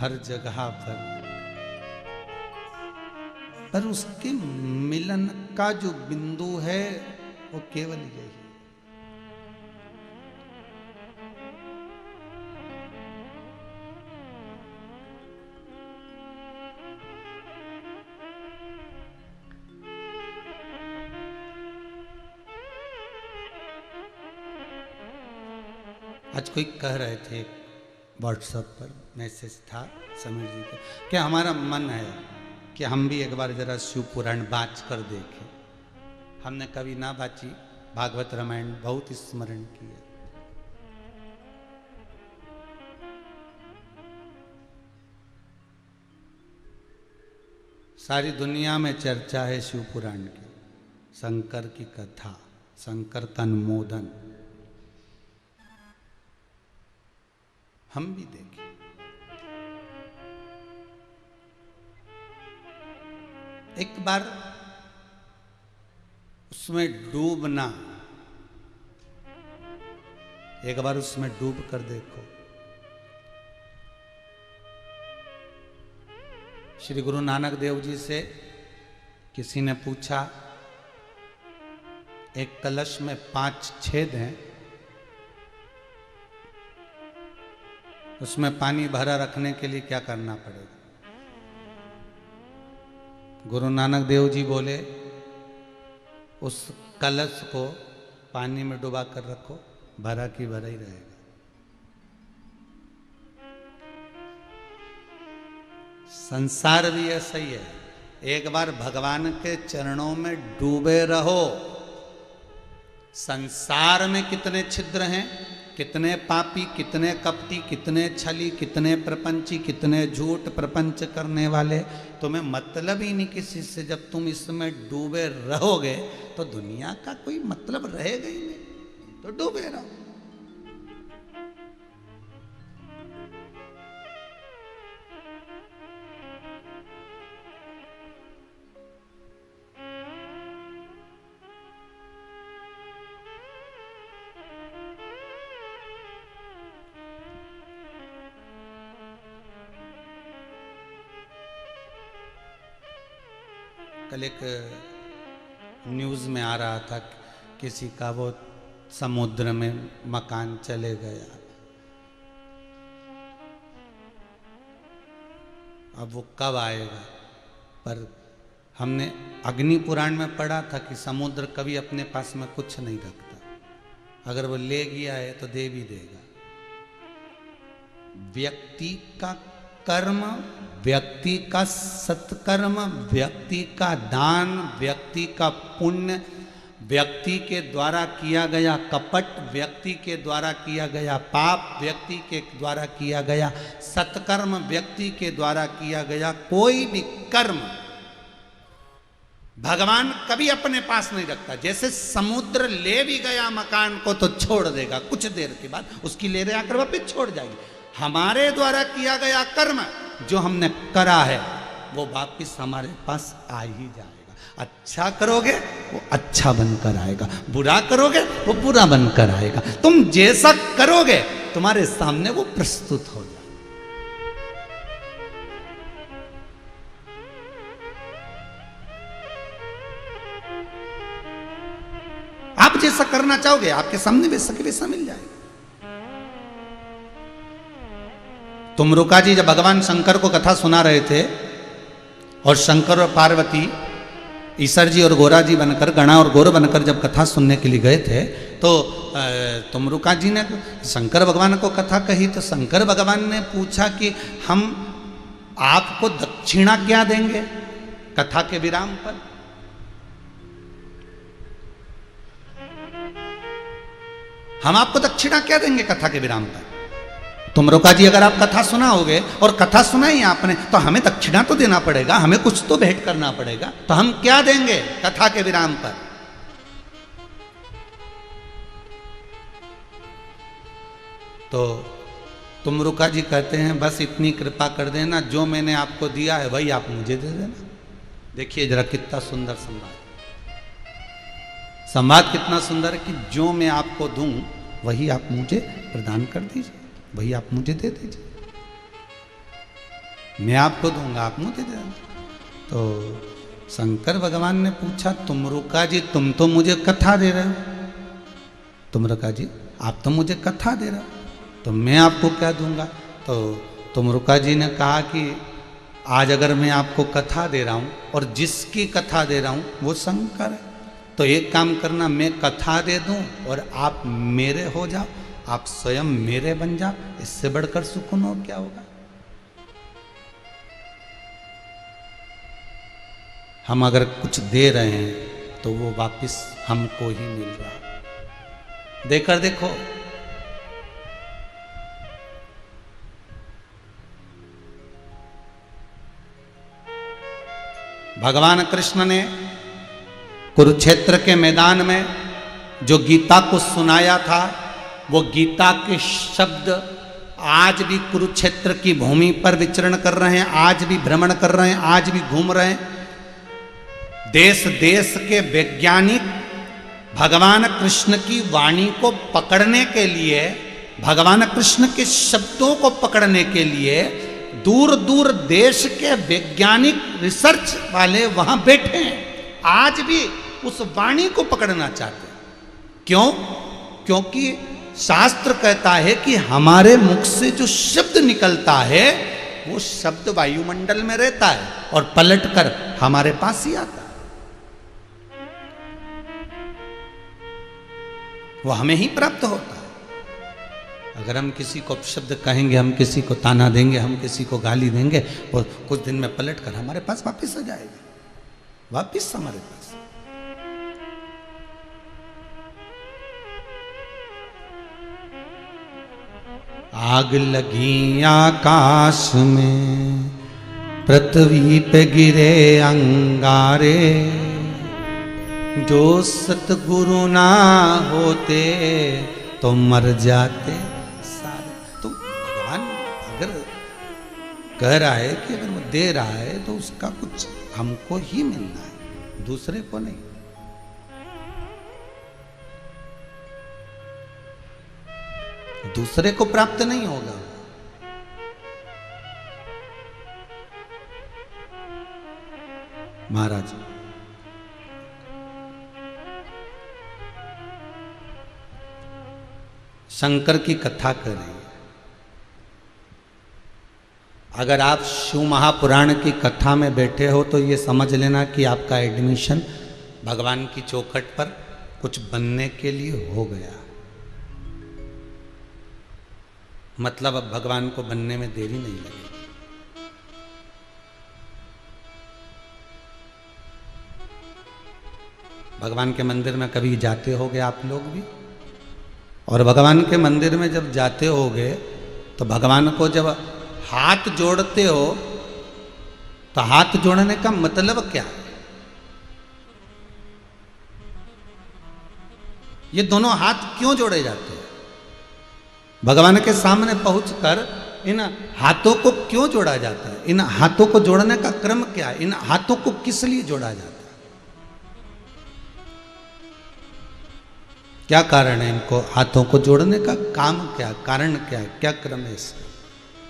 हर जगह पर उसके मिलन का जो बिंदु है वो केवल यही है। आज कोई कह रहे थे व्हाट्सएप पर मैसेज था समीर जी को कि हमारा मन है कि हम भी एक बार जरा शिव पुराण बाँच कर देखें। हमने कभी ना बाँची, भागवत रामायण बहुत स्मरण किया। सारी दुनिया में चर्चा है शिव पुराण की, शंकर की कथा, शंकर का अनुमोदन। हम भी देखें। एक बार उसमें डूबना, एक बार उसमें डूब कर देखो। श्री गुरु नानक देव जी से किसी ने पूछा, एक कलश में 5 छेद हैं, उसमें पानी भरा रखने के लिए क्या करना पड़ेगा? गुरु नानक देव जी बोले, उस कलश को पानी में डुबा कर रखो, भरा की भरा ही रहेगा। संसार भी ऐसा ही है। एक बार भगवान के चरणों में डूबे रहो। संसार में कितने छिद्र हैं, कितने पापी, कितने कपटी, कितने छली, कितने प्रपंची, कितने झूठ प्रपंच करने वाले। तुम्हें मतलब ही नहीं किसी से। जब तुम इसमें डूबे रहोगे तो दुनिया का कोई मतलब रहेगा ही नहीं, तो डूबे रहो। कल एक न्यूज़ में आ रहा था, किसी का वो समुद्र में मकान चले गया। अब वो कब आएगा? पर हमने अग्नि पुराण में पढ़ा था कि समुद्र कभी अपने पास में कुछ नहीं रखता। अगर वो ले गया है तो दे भी देगा। व्यक्ति का कर्म, व्यक्ति का सत्कर्म, व्यक्ति का दान, व्यक्ति का पुण्य, व्यक्ति के द्वारा किया गया कपट, व्यक्ति के द्वारा किया गया पाप, व्यक्ति के द्वारा किया गया सत्कर्म, व्यक्ति के द्वारा किया गया कोई भी कर्म भगवान कभी अपने पास नहीं रखता। जैसे समुद्र ले भी गया मकान को तो छोड़ देगा, कुछ देर के बाद उसकी लहरें आकर वापिस छोड़ जाएगी। हमारे द्वारा किया गया कर्म जो हमने करा है वो वापिस हमारे पास आ ही जाएगा। अच्छा करोगे वो अच्छा बनकर आएगा, बुरा करोगे वो बुरा बनकर आएगा। तुम जैसा करोगे तुम्हारे सामने वो प्रस्तुत हो जाएगा। आप जैसा करना चाहोगे आपके सामने वैसा के वैसा मिल जाएगा। तुमरुका जी जब भगवान शंकर को कथा सुना रहे थे और शंकर और पार्वती ईश्वर जी और गोरा जी बनकर, गणा और गौर बनकर जब कथा सुनने के लिए गए थे तो तुमरुका जी ने शंकर भगवान को कथा कही तो शंकर भगवान ने पूछा कि हम आपको दक्षिणा क्या देंगे कथा के विराम पर। हम आपको दक्षिणा क्या देंगे कथा के विराम पर। तुमरुका जी अगर आप कथा सुनाओगे और कथा सुनाई आपने तो हमें दक्षिणा तो देना पड़ेगा, हमें कुछ तो भेंट करना पड़ेगा, तो हम क्या देंगे कथा के विराम पर। तो तुमरुका जी कहते हैं बस इतनी कृपा कर देना, जो मैंने आपको दिया है वही आप मुझे दे देना। देखिए जरा कितना सुंदर संवाद, संवाद कितना सुंदर है कि जो मैं आपको दूं वही आप मुझे प्रदान कर दीजिए, वही आप मुझे दे दीजिए। मैं आपको दूंगा आप मुझे दे देना। तो शंकर भगवान ने पूछा तुमरुका जी तुम तो मुझे कथा दे रहे हो, तुमरुका जी आप तो मुझे कथा दे रहे हो तो मैं आपको क्या दूंगा। तो तुमरुका जी ने कहा कि आज अगर मैं आपको कथा दे रहा हूं और जिसकी कथा दे रहा हूं वो शंकर है, तो एक काम करना मैं कथा दे दूं और आप मेरे हो जाओ, आप स्वयं मेरे बन जाओ, इससे बढ़कर सुकून हो क्या होगा। हम अगर कुछ दे रहे हैं तो वो वापस हमको ही मिल रहा है। देकर देखो भगवान कृष्ण ने कुरुक्षेत्र के मैदान में जो गीता को सुनाया था वो गीता के शब्द आज भी कुरुक्षेत्र की भूमि पर विचरण कर रहे हैं, आज भी भ्रमण कर रहे हैं, आज भी घूम रहे हैं। देश देश के वैज्ञानिक भगवान कृष्ण की वाणी को पकड़ने के लिए, भगवान कृष्ण के शब्दों को पकड़ने के लिए दूर दूर देश के वैज्ञानिक रिसर्च वाले वहां बैठे हैं, आज भी उस वाणी को पकड़ना चाहते हैं। क्यों? क्योंकि शास्त्र कहता है कि हमारे मुख से जो शब्द निकलता है वो शब्द वायुमंडल में रहता है और पलटकर हमारे पास ही आता है, वो हमें ही प्राप्त होता है। अगर हम किसी को अपशब्द कहेंगे, हम किसी को ताना देंगे, हम किसी को गाली देंगे और कुछ दिन में पलट कर हमारे पास वापिस आ जाएगा, वापिस हमारे पास। आग लगी आकाश में, पृथ्वी पे गिरे अंगारे, जो सतगुरु ना होते तो मर जाते सारे। तो भगवान अगर कह रहा है कि अगर वो दे रहा है तो उसका कुछ हमको ही मिलना है, दूसरे को नहीं। दूसरे को प्राप्त नहीं होगा। महाराज शंकर की कथा कर रही है। अगर आप शिव महापुराण की कथा में बैठे हो तो ये समझ लेना कि आपका एडमिशन भगवान की चौखट पर कुछ बनने के लिए हो गया। मतलब अब भगवान को बनने में देरी नहीं लगेगी। भगवान के मंदिर में कभी जाते होगे आप लोग भी, और भगवान के मंदिर में जब जाते होगे तो भगवान को जब हाथ जोड़ते हो तो हाथ जोड़ने का मतलब क्या है? ये दोनों हाथ क्यों जोड़े जाते हैं? भगवान के सामने पहुंचकर इन हाथों को क्यों जोड़ा जाता है? इन हाथों को जोड़ने का क्रम क्या है? इन हाथों को किस लिए जोड़ा जाता है? क्या कारण है इनको हाथों को जोड़ने का? काम क्या, कारण क्या है, क्या क्रम है इसका,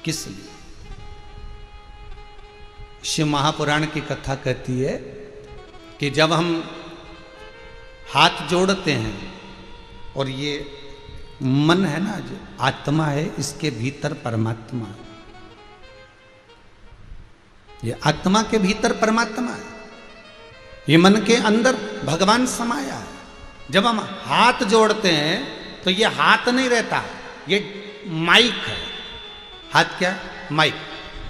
किस लिए? शिव महापुराण की कथा कहती है कि जब हम हाथ जोड़ते हैं और ये मन है ना, जो आत्मा है, इसके भीतर परमात्मा है। ये आत्मा के भीतर परमात्मा है, ये मन के अंदर भगवान समाया है। जब हम हाथ जोड़ते हैं तो ये हाथ नहीं रहता, ये माइक है। हाथ क्या? माइक।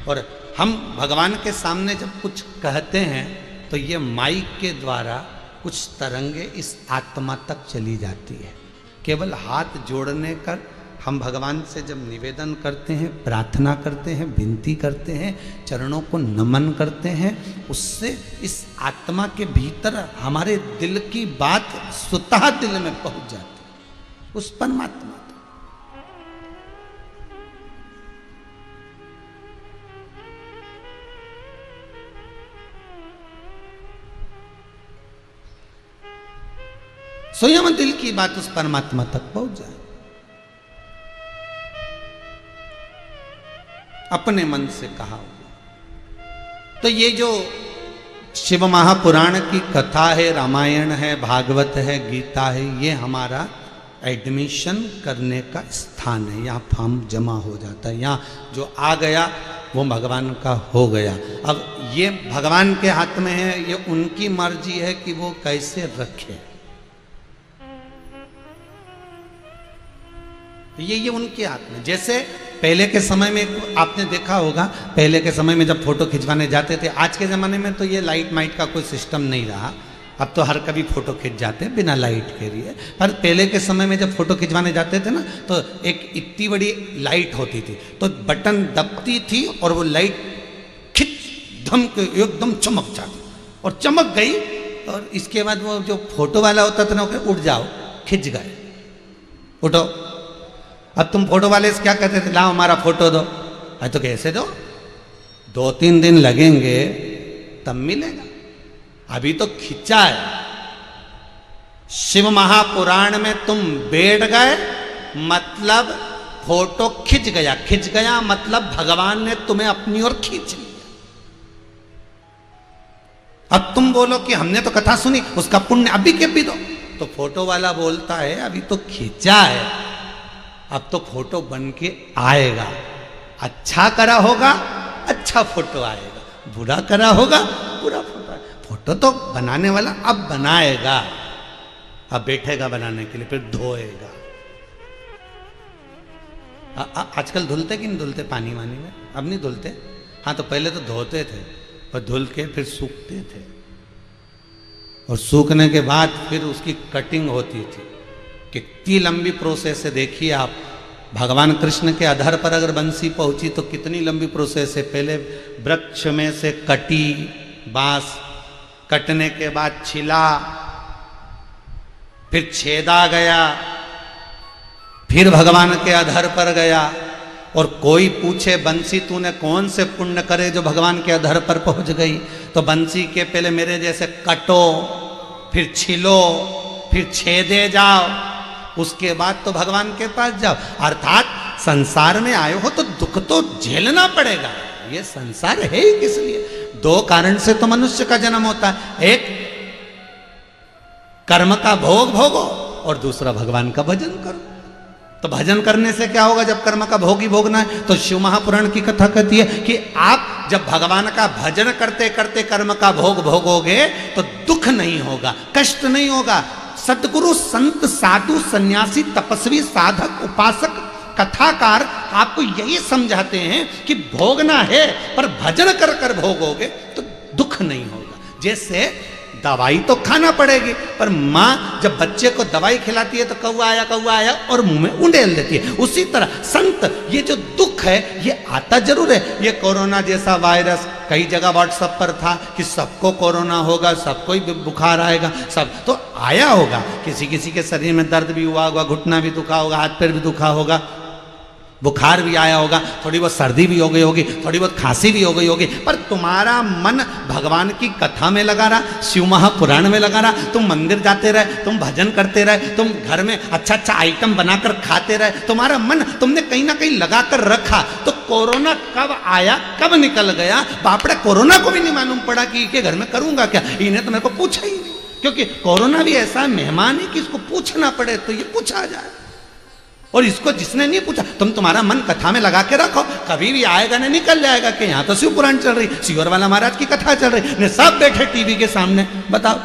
और हम भगवान के सामने जब कुछ कहते हैं तो ये माइक के द्वारा कुछ तरंगे इस आत्मा तक चली जाती है। केवल हाथ जोड़ने कर हम भगवान से जब निवेदन करते हैं, प्रार्थना करते हैं, विनती करते हैं, चरणों को नमन करते हैं, उससे इस आत्मा के भीतर हमारे दिल की बात स्वतः दिल में पहुंच जाती है, उस परमात्मा तक। स्वयं दिल की बात उस परमात्मा तक पहुंच जाए। अपने मन से कहा। तो ये जो शिव महापुराण की कथा है, रामायण है, भागवत है, गीता है, ये हमारा एडमिशन करने का स्थान है। यहाँ फॉर्म जमा हो जाता है। यहाँ जो आ गया वो भगवान का हो गया। अब ये भगवान के हाथ में है, ये उनकी मर्जी है कि वो कैसे रखे। ये उनके हाथ में। जैसे पहले के समय में आपने देखा होगा, पहले के समय में जब फोटो खिंचवाने जाते थे, आज के ज़माने में तो ये लाइट माइट का कोई सिस्टम नहीं रहा, अब तो हर कभी फोटो खिंच जाते हैं बिना लाइट के लिए। पर पहले के समय में जब फोटो खिंचवाने जाते थे ना, तो एक इतनी बड़ी लाइट होती थी, तो बटन दबती थी और वो लाइट खिंच धम के एकदम चमक जाती, और चमक गई और इसके बाद वो जो फोटो वाला होता था ना, उठ जाओ, खिंच गए, उठो। अब तुम फोटो वाले से क्या कहते थे? लाओ हमारा फोटो दो। अरे तो कैसे दो? 2-3 दिन लगेंगे तब मिलेगा। अभी तो खिंचा है। शिव महापुराण में तुम बैठ गए मतलब फोटो खिंच गया। खिंच गया मतलब भगवान ने तुम्हें अपनी ओर खींच लिया। अब तुम बोलो कि हमने तो कथा सुनी, उसका पुण्य अभी के भी दो। तो फोटो वाला बोलता है अभी तो खींचा है, अब तो फोटो बन के आएगा। अच्छा करा होगा अच्छा फोटो आएगा, बुरा करा होगा बुरा फोटो आएगा। फोटो तो बनाने वाला अब बनाएगा, अब बैठेगा बनाने के लिए, फिर धोएगा। आजकल धुलते कि नहीं धुलते पानी वानी में? अब नहीं धुलते। हाँ, तो पहले तो धोते थे और धुल के फिर सूखते थे, और सूखने के बाद फिर उसकी कटिंग होती थी। कितनी लंबी प्रोसेस है देखिए आप। भगवान कृष्ण के अधर पर अगर बंसी पहुंची तो कितनी लंबी प्रोसेस है। पहले वृक्ष में से कटी बांस, कटने के बाद छिला, फिर छेदा गया, फिर भगवान के अधर पर गया। और कोई पूछे बंसी तूने कौन से पुण्य करे जो भगवान के अधर पर पहुंच गई, तो बंसी के पहले मेरे जैसे कटो, फिर छिलो, फिर छेदे जाओ, उसके बाद तो भगवान के पास जाओ। अर्थात संसार में आए हो तो दुख तो झेलना पड़ेगा। ये संसार है ही किस लिए? 2 कारण से तो मनुष्य का जन्म होता है। एक कर्म का भोग भोगो और दूसरा भगवान का भजन करो। तो भजन करने से क्या होगा? जब कर्म का भोग ही भोगना है तो शिव महापुराण की कथा कहती है कि आप जब भगवान का भजन करते करते कर्म का भोग भोगोगे तो दुख नहीं होगा, कष्ट नहीं होगा। सद्गुरु, संत, साधु, सन्यासी, तपस्वी, साधक, उपासक, कथाकार आपको यही समझाते हैं कि भोगना है पर भजन कर कर भोगोगे तो दुख नहीं होगा। जैसे दवाई तो खाना पड़ेगी, पर माँ जब बच्चे को दवाई खिलाती है तो कौआ आया और मुंह में उंडेल देती है। उसी तरह संत, ये जो दुख है ये आता जरूर है। ये कोरोना जैसा वायरस कई जगह व्हाट्सएप पर था कि सबको कोरोना होगा, सबको ही बुखार आएगा, सब तो आया होगा। किसी किसी के शरीर में दर्द भी हुआ होगा, घुटना भी दुखा होगा, हाथ पैर भी दुखा होगा, बुखार भी आया होगा, थोड़ी बहुत सर्दी भी हो गई होगी, थोड़ी बहुत खांसी भी हो गई होगी, पर तुम्हारा मन भगवान की कथा में लगा रहा, शिव महापुराण में लगा रहा, तुम मंदिर जाते रहे, तुम भजन करते रहे, तुम घर में अच्छा अच्छा आइटम बनाकर खाते रहे, तुम्हारा मन तुमने कहीं ना कहीं लगा कर रखा। तो कोरोना कब आया कब निकल गया, बापड़े कोरोना को भी नहीं मालूम पड़ा कि इनके घर में करूंगा क्या। इन्हें तो मेरे को पूछा ही नहीं, क्योंकि कोरोना भी ऐसा मेहमान है कि इसको पूछना पड़े तो ये पूछा जाए। और इसको जिसने नहीं पूछा, तुम्हारा मन कथा में लगा के रखो, कभी भी आएगा ना निकल जाएगा कि यहाँ तो शिव पुराण चल रही, शिवर वाला महाराज की कथा चल रही, ने सब बैठे टीवी के सामने। बताओ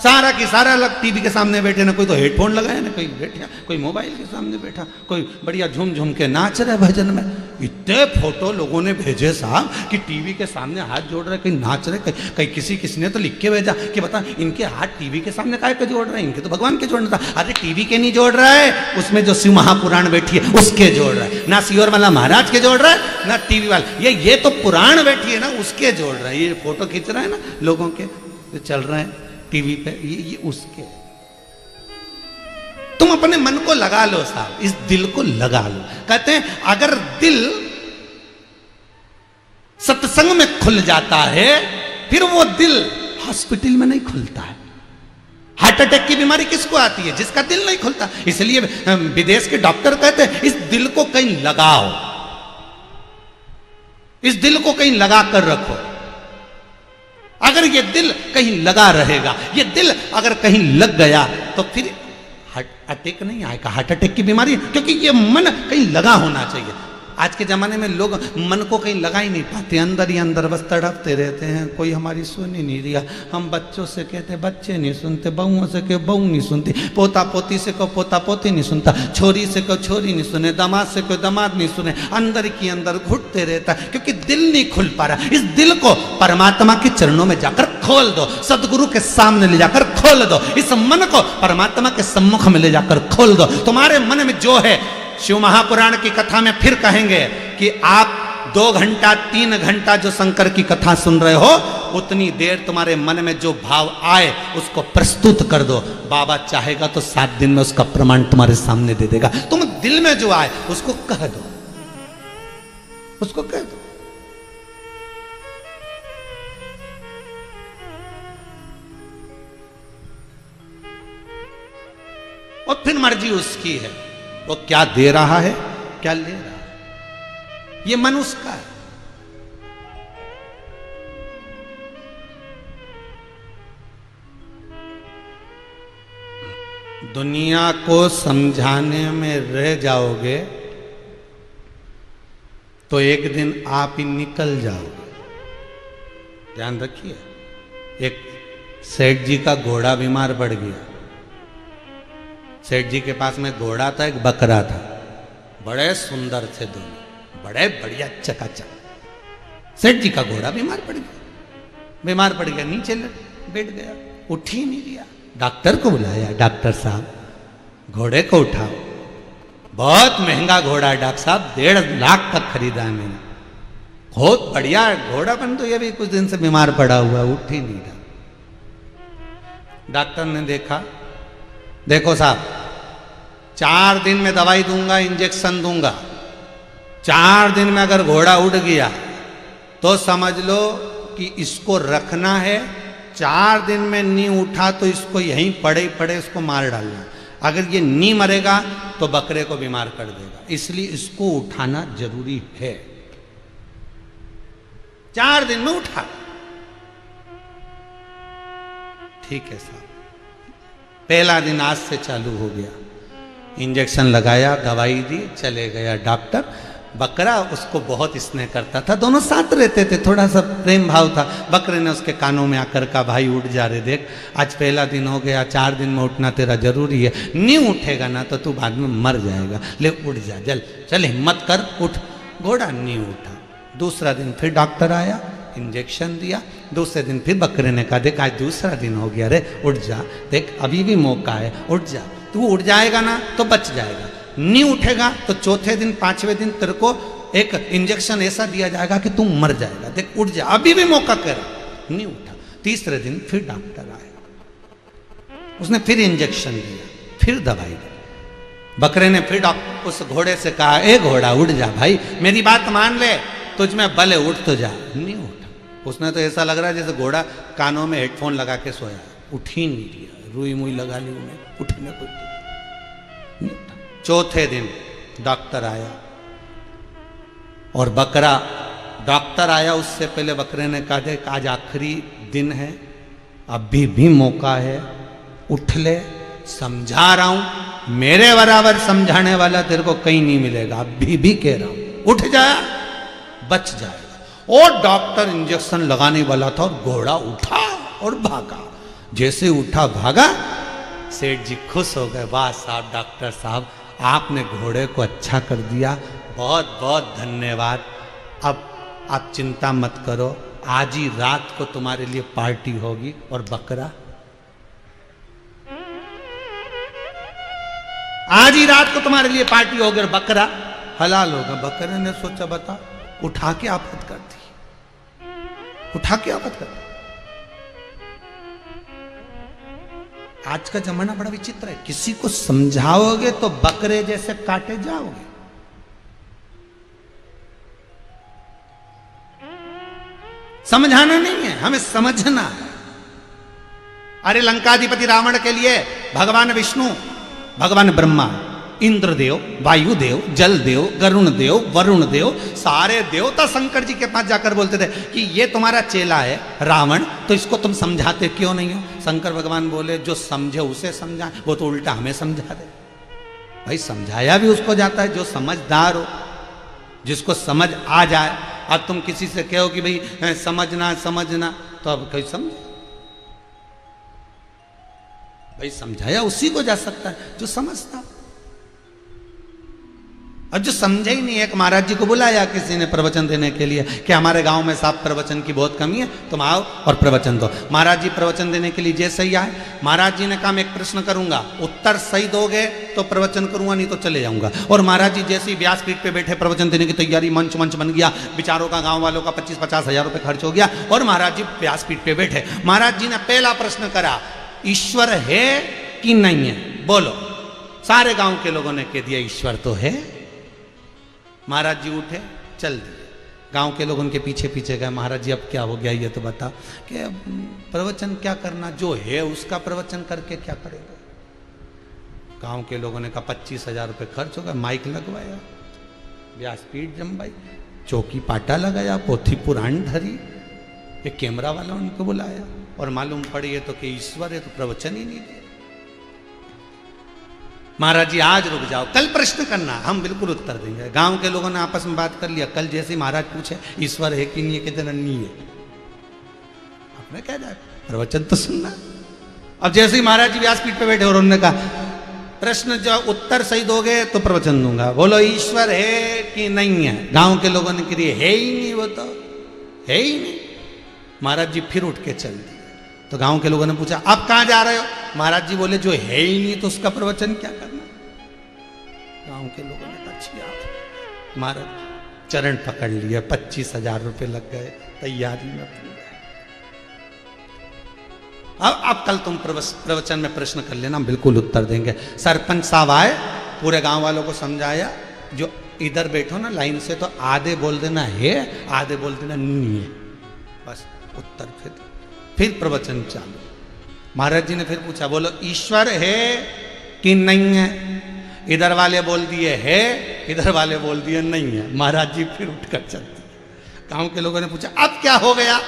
सारा की सारा लोग टीवी के सामने बैठे, ना कोई तो हेडफोन लगाया, ना कोई बैठा, कोई मोबाइल के सामने बैठा, कोई बढ़िया झूम झूम के नाच रहे भजन में। इतने फोटो लोगों ने भेजे साहब कि टीवी के सामने हाथ जोड़ रहे, कहीं नाच रहे, कहीं किसी ने तो लिख के भेजा कि बता इनके हाथ टीवी के सामने काहे के जोड़ रहे हैं, इनके तो भगवान के जोड़ना था। अरे टीवी के नहीं जोड़ रहा है, उसमें जो शिव महापुराण बैठी है उसके जोड़ रहा है, ना सियोर वाला महाराज के जोड़ रहा है, ना टीवी वाला, ये तो पुराण बैठी है ना उसके जोड़ रहा है। ये फोटो खींच रहा है ना लोगों के जो चल रहे हैं टीवी पे, ये उसके। तुम अपने मन को लगा लो साहब, इस दिल को लगा लो। कहते हैं अगर दिल सत्संग में खुल जाता है फिर वो दिल हॉस्पिटल में नहीं खुलता है। हार्ट अटैक की बीमारी किसको आती है? जिसका दिल नहीं खुलता। इसलिए विदेश के डॉक्टर कहते हैं इस दिल को कहीं लगाओ, इस दिल को कहीं लगा कर रखो। अगर ये दिल कहीं लगा रहेगा, ये दिल अगर कहीं लग गया तो फिर हार्ट अटैक नहीं आएगा, हार्ट अटैक की बीमारी, क्योंकि ये मन कहीं लगा होना चाहिए। आज के ज़माने में लोग मन को कहीं लगा ही नहीं पाते, अंदर ही अंदर बस तड़पते रहते हैं। कोई हमारी सुन ही नहीं रहा। हम बच्चों से कहते बच्चे नहीं सुनते, बहुओं से कहो बहू नहीं सुनती, पोता पोती से कहो पोता पोती नहीं सुनता, छोरी से कहो छोरी नहीं सुने, दामाद से कहो दामाद नहीं सुने। अंदर की अंदर घुटते रहता है क्योंकि दिल नहीं खुल पा रहा। इस दिल को परमात्मा के चरणों में जाकर खोल दो, सदगुरु के सामने ले जाकर खोल दो। इस मन को परमात्मा के सम्मुख में ले जाकर खोल दो। तुम्हारे मन में जो है, शिव महापुराण की कथा में फिर कहेंगे कि आप 2 घंटा 3 घंटा जो शंकर की कथा सुन रहे हो, उतनी देर तुम्हारे मन में जो भाव आए उसको प्रस्तुत कर दो। बाबा चाहेगा तो 7 दिन में उसका प्रमाण तुम्हारे सामने दे देगा। तुम दिल में जो आए उसको कह दो, उसको कह दो। और फिर मर्जी उसकी है, वो क्या दे रहा है क्या ले रहा है, ये मन उसका है। दुनिया को समझाने में रह जाओगे तो एक दिन आप ही निकल जाओगे। ध्यान रखिए। एक सेठ जी का घोड़ा बीमार पड़ गया। सेठ जी के पास में घोड़ा था, एक बकरा था, बड़े सुंदर थे दोनों, बड़े बढ़िया चकाचक। सेठ जी का घोड़ा बीमार पड़ गया, नीचे बैठ गया, उठ ही नहीं दिया। डॉक्टर को बुलाया, डॉक्टर साहब घोड़े को उठाओ। बहुत महंगा घोड़ा है डॉक्टर साहब, 1.5 लाख का खरीदा है मैंने, बहुत बढ़िया घोड़ा, पर तो ये भी कुछ दिन से बीमार पड़ा हुआ, उठ ही नहीं रहा। डॉक्टर ने देखा, देखो साहब 4 दिन में दवाई दूंगा, इंजेक्शन दूंगा, 4 दिन में अगर घोड़ा उड़ गया तो समझ लो कि इसको रखना है, 4 दिन में नहीं उठा तो इसको यहीं पड़े पड़े इसको मार डालना। अगर ये नहीं मरेगा तो बकरे को बीमार कर देगा, इसलिए इसको उठाना जरूरी है। 4 दिन में उठा, ठीक है साहब। पहला दिन आज से चालू हो गया, इंजेक्शन लगाया, दवाई दी, चले गया डॉक्टर। बकरा उसको बहुत स्नेह करता था, दोनों साथ रहते थे, थोड़ा सा प्रेम भाव था। बकरे ने उसके कानों में आकर कहा, भाई उठ जा रे, देख आज पहला दिन हो गया, 4 दिन में उठना तेरा जरूरी है, नहीं उठेगा ना तो तू बाद में मर जाएगा, ले उठ जा, चल हिम्मत कर, उठ। घोड़ा नहीं उठा। दूसरा दिन फिर डॉक्टर आया, इंजेक्शन दिया। दूसरे दिन फिर बकरे ने कहा, देख आज दूसरा दिन हो गया रे, उठ जा, देख अभी भी मौका है, उठ जा। तू उठ जाएगा ना तो बच जाएगा, नहीं उठेगा तो चौथे दिन 5वें दिन तेरे को एक इंजेक्शन ऐसा दिया जाएगा कि तू मर जाएगा, देख उठ जा, अभी भी मौका कर। नहीं उठा। तीसरे दिन फिर डॉक्टर आया, उसने फिर इंजेक्शन दिया, फिर दवाई दी। बकरे ने फिर उस घोड़े से कहा, ए घोड़ा उठ जा भाई, मेरी बात मान ले, तुझ में बल है, उठ तो जा। नहीं उठा। उसने तो ऐसा लग रहा है जैसे घोड़ा कानों में हेडफोन लगा के सोया, उठ ही नहीं दिया, रुई मुई लगा ली उन्हें, उठने को नहीं उठा। चौथे दिन डॉक्टर आया और बकरा, डॉक्टर आया उससे पहले बकरे ने कहा, देख आज आखिरी दिन है, अभी भी मौका है, उठ ले, समझा रहा हूं, मेरे बराबर समझाने वाला तेरे को कहीं नहीं मिलेगा, अभी भी कह रहा हूं, उठ जा, बच जाएगा। और डॉक्टर इंजेक्शन लगाने वाला था और घोड़ा उठा और भागा। जैसे उठा भागा। सेठ जी खुश हो गए, वाह साहब डॉक्टर साहब, आपने घोड़े को अच्छा कर दिया, बहुत बहुत धन्यवाद। अब आप चिंता मत करो, आज ही रात को तुम्हारे लिए पार्टी होगी। और बकरा, आज ही रात को तुम्हारे लिए पार्टी होगी और बकरा हलाल होगा। बकरे ने सोचा, बता, उठा के आफत कर दी, उठा के आफत कर दी। आज का जमाना बड़ा विचित्र है, किसी को समझाओगे तो बकरे जैसे काटे जाओगे। समझाना नहीं है, हमें समझना है। अरे लंकाधिपति रावण के लिए भगवान विष्णु, भगवान ब्रह्मा, इंद्रदेव, वायुदेव, जलदेव, गरुण देव, वरुण देव, सारे देवता शंकर जी के पास जाकर बोलते थे कि ये तुम्हारा चेला है रावण, तो इसको तुम समझाते क्यों नहीं हो? शंकर भगवान बोले, जो समझे उसे समझाए, वो तो उल्टा हमें समझा दे। भाई समझाया भी उसको जाता है जो समझदार हो, जिसको समझ आ जाए। अब तुम किसी से कहो कि भाई समझना समझना, तो अब कोई समझ? भाई समझाया उसी को जा सकता है जो समझता। और जो समझे ही नहीं, एक महाराज जी को बुलाया किसी ने प्रवचन देने के लिए कि हमारे गांव में साहब प्रवचन की बहुत कमी है, तुम आओ और प्रवचन दो। महाराज जी प्रवचन देने के लिए जैसे ही आए, महाराज जी ने कहा मैं एक प्रश्न करूंगा, उत्तर सही दोगे तो प्रवचन करूंगा, नहीं तो चले जाऊंगा। और महाराज जी जैसे ही व्यासपीठ पे बैठे प्रवचन देने की तैयारी, मंच बन गया, विचारों का गाँव वालों का 25-50 हजार रुपये खर्च हो गया और महाराज जी व्यासपीठ पे बैठे। महाराज जी ने पहला प्रश्न करा, ईश्वर है कि नहीं है, बोलो। सारे गांव के लोगों ने कह दिया ईश्वर तो है। महाराज जी उठे, चल दिए। गांव के लोग उनके पीछे पीछे गए, महाराज जी अब क्या हो गया ये तो बता, कि प्रवचन क्या करना, जो है उसका प्रवचन करके क्या करेगा। गांव के लोगों ने कहा 25,000 रुपये खर्च होगा, माइक लगवाया, व्यासपीठ जमवाई, चौकी पाटा लगाया, पोथी पुराण धरी, एक कैमरा वाला उनको बुलाया, और मालूम पड़ी है तो कि ईश्वर है, तो प्रवचन ही नहीं दिया। महाराज जी आज रुक जाओ, कल प्रश्न करना, हम बिल्कुल उत्तर देंगे। गांव के लोगों ने आपस में बात कर लिया, कल जैसे महाराज पूछे ईश्वर है कि नहीं है, कि नहीं है, आपने कह दिया प्रवचन तो सुनना। अब जैसे ही महाराज जी व्यासपीठ पे बैठे और उन्होंने कहा प्रश्न जो उत्तर सही दोगे तो प्रवचन दूंगा, बोलो ईश्वर है कि नहीं है। गांव के लोगों ने कहा है ही नहीं, वो तो है ही नहीं। महाराज जी फिर उठ के चल दिए। तो गांव के लोगों ने पूछा अब कहां जा रहे हो? महाराज जी बोले जो है ही नहीं तो उसका प्रवचन क्या करना। गांव के लोगों ने कहा अच्छी बात। महाराज चरण पकड़ लिए, 25,000 रुपये लग गए तैयारी में पूरे। अब कल तुम प्रवचन में प्रश्न कर लेना, बिल्कुल उत्तर देंगे। सरपंच साहब आए, पूरे गांव वालों को समझाया, जो इधर बैठो ना लाइन से, तो आधे बोल देना है, आधे बोल देना नहीं है, बस उत्तर। फिर प्रवचन चालू। महाराज जी ने फिर पूछा बोलो ईश्वर है कि नहीं है? इधर वाले बोल दिए है, इधर वाले बोल दिए नहीं है। महाराज जी फिर उठकर चल दिए। गांव के लोगों ने पूछा अब क्या हो गया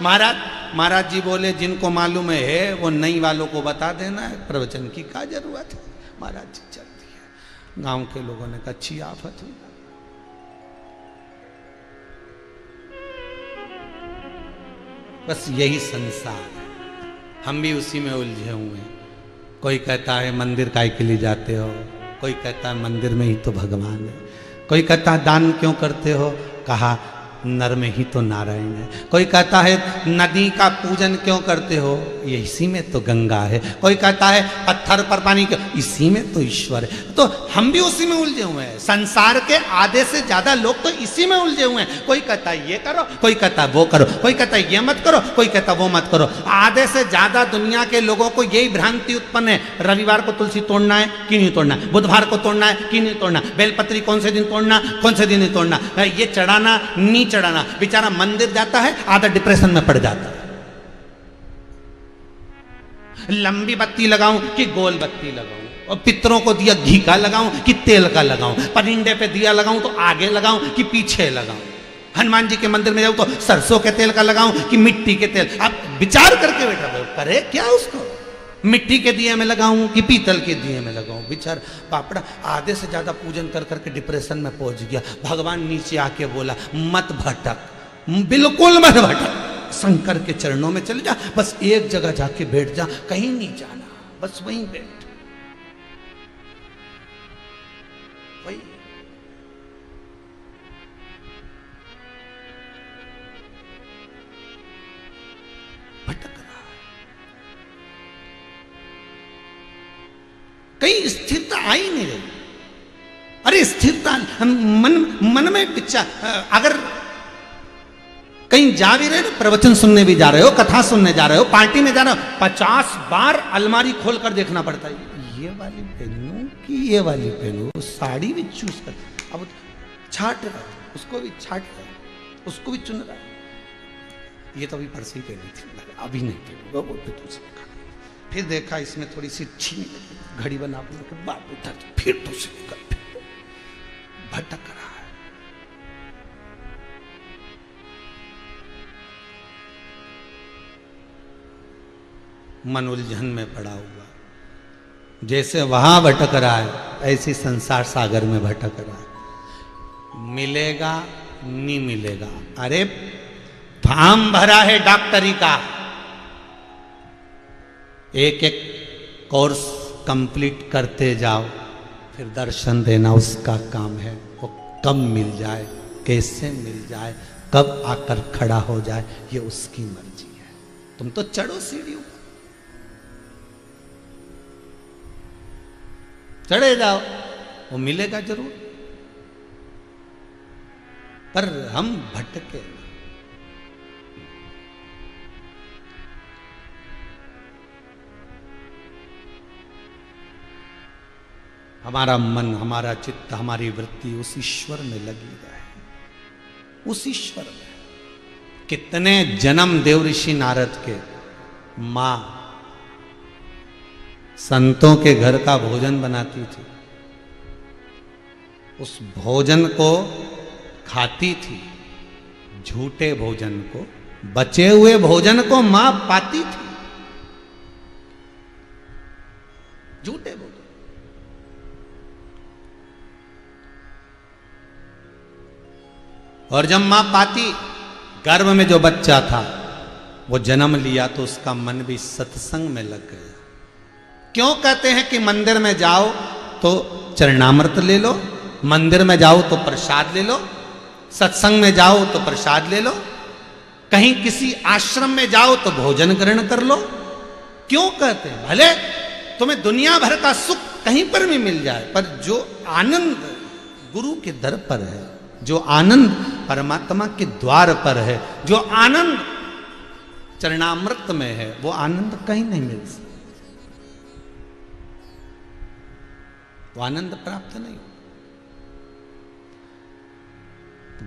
महाराज जी बोले जिनको मालूम है वो नहीं वालों को बता देना है, प्रवचन की क्या जरूरत है। महाराज जी चल दिए। गांव के लोगों ने कहा अच्छी आफत हुई। बस यही संसार है, हम भी उसी में उलझे हुए हैं। कोई कहता है मंदिर काय के लिए जाते हो, कोई कहता है मंदिर में ही तो भगवान है, कोई कहता है दान क्यों करते हो, कहा नर में ही तो नारायण है। कोई कहता है नदी का पूजन क्यों करते हो, ये इसी में तो गंगा है। कोई कहता है पत्थर पर पानी क्यों, इसी में तो ईश्वर है। तो हम भी उसी में उलझे हुए हैं। संसार के आधे से ज्यादा लोग तो इसी में उलझे हुए हैं। कोई कहता है ये करो, कोई कहता है वो करो, कोई कहता है ये मत करो, कोई कहता है वो मत करो। आधे से ज्यादा दुनिया के लोगों को यही भ्रांति उत्पन्न है, रविवार को तुलसी तोड़ना है कि नहीं तोड़ना, बुधवार को तोड़ना है कि नहीं तोड़ना, बेलपत्री कौन से दिन तोड़ना, कौन से दिन नहीं तोड़ना, ये चढ़ाना नहीं चढ़ाना। बेचारा मंदिर जाता है, आधा डिप्रेशन में पड़ जाता है। लंबी बत्ती लगाऊं कि गोल बत्ती लगाऊं, और पितरों को दिया घी का लगाऊं कि तेल का लगाऊं, परिंदे पे दिया लगाऊं तो आगे लगाऊं कि पीछे लगाऊं, हनुमान जी के मंदिर में जाऊं तो सरसों के तेल का लगाऊं कि मिट्टी के तेल। अब विचार करके बैठा करे क्या उसको, मिट्टी के दिए में लगाऊं कि पीतल के दिए में लगाऊं। बेचारा पापड़ा आधे से ज्यादा पूजन कर करके डिप्रेशन में पहुंच गया। भगवान नीचे आके बोला मत भटक, बिल्कुल मत भटक, शंकर के चरणों में चले जा, बस एक जगह जाके बैठ जा, कहीं नहीं जाना, बस वहीं बैठ, वही। भटक रहा है, कहीं स्थिरता आ ही नहीं रही। अरे स्थिरता मन में पिच्चा, अगर कहीं जा भी रहे ना, प्रवचन सुनने भी जा रहे हो, कथा सुनने जा रहे हो, पार्टी में जा रहे हो, 50 बार अलमारी खोलकर देखना पड़ता है, ये वाली पहनूं कि ये वाली पहनूं, साड़ी भी चूज कर, अब छाट रहा है, उसको भी छाट रहा है, उसको भी चुन रहा है, ये तो अभी परसों ही पहनी थी, अभी नहीं पहनूंगा, वो पे दूसरे का। फिर देखा इसमें थोड़ी सी अच्छी घड़ी बना के बात उठा, फिर दूसरे का, भटक रहा है। मन उलझन में पड़ा हुआ, जैसे वहां भटक रहा है ऐसे संसार सागर में भटक रहा है। मिलेगा नहीं मिलेगा, अरे फार्म भरा है डॉक्टरी का, एक एक कोर्स कंप्लीट करते जाओ, फिर दर्शन देना उसका काम है। वो कब मिल जाए, कैसे मिल जाए, कब आकर खड़ा हो जाए, ये उसकी मर्जी है। तुम तो चढ़ो सीढ़ी ऊपर, चढ़े जाओ, वो मिलेगा जरूर, पर हम भटके। हमारा मन, हमारा चित्त, हमारी वृत्ति उस ईश्वर में लगी रहे, उस ईश्वर में। कितने जन्म देव ऋषि नारद के मां संतों के घर का भोजन बनाती थी, उस भोजन को खाती थी, झूठे भोजन को, बचे हुए भोजन को मां पाती थी, झूठे भोजन। और जब मां पाती, गर्भ में जो बच्चा था वो जन्म लिया तो उसका मन भी सत्संग में लग गया। क्यों कहते हैं कि मंदिर में जाओ तो चरणामृत ले लो, मंदिर में जाओ तो प्रसाद ले लो, सत्संग में जाओ तो प्रसाद ले लो, कहीं किसी आश्रम में जाओ तो भोजन ग्रहण कर लो। क्यों कहते हैं? भले तुम्हें दुनिया भर का सुख कहीं पर भी मिल जाए, पर जो आनंद गुरु के दर पर है, जो आनंद परमात्मा के द्वार पर है, जो आनंद चरणामृत में है, वो आनंद कहीं नहीं मिल सकता, वो आनंद प्राप्त नहीं।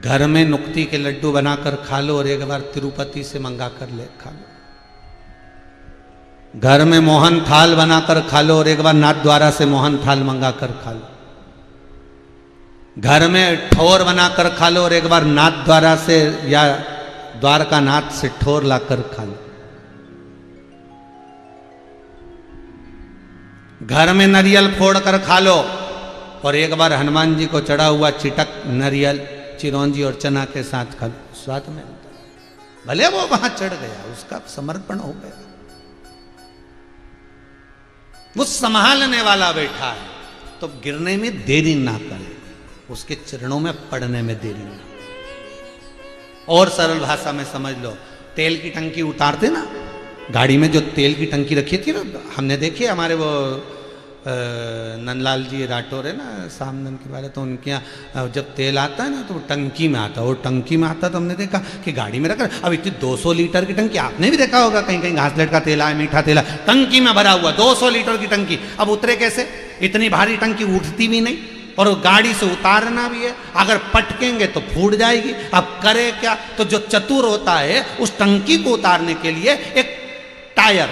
घर में नुक्ति के लड्डू बनाकर खा लो और एक बार तिरुपति से मंगा कर ले खा लो। घर में मोहन थाल बनाकर खा लो और एक बार नाथ द्वारा से मोहन थाल मंगा कर खा लो। घर में ठोर बनाकर खा लो और एक बार नाथ द्वारा से या द्वारका नाथ से ठोर लाकर खा लो। घर में नारियल फोड़ कर खा लो और एक बार हनुमान जी को चढ़ा हुआ चिटक नारियल चिरौंजी और चना के साथ खा लो, स्वाद में अंतर। भले वो वहां चढ़ गया, उसका समर्पण हो गया, वो संभालने वाला बैठा है, तो गिरने में देरी ना करे, उसके चरणों में पड़ने में देरी ना। और सरल भाषा में समझ लो, तेल की टंकी उतारते ना, गाड़ी में जो तेल की टंकी रखी थी ना, हमने देखे हमारे वो नंदलाल जी राठौर है ना, सामने के वाले, तो उनके यहाँ जब तेल आता है ना तो वो टंकी में आता है, और टंकी में आता तो हमने देखा कि गाड़ी में रखा। अब इतनी 200 लीटर की टंकी, आपने भी देखा होगा कहीं कहीं घासलेट का तेल आया, मीठा तेल आया, टंकी में भरा हुआ 200 लीटर की टंकी। अब उतरे कैसे? इतनी भारी टंकी उठती भी नहीं, और गाड़ी से उतारना भी है, अगर पटकेंगे तो फूट जाएगी। अब करे क्या? तो जो चतुर होता है उस टंकी को उतारने के लिए एक टायर,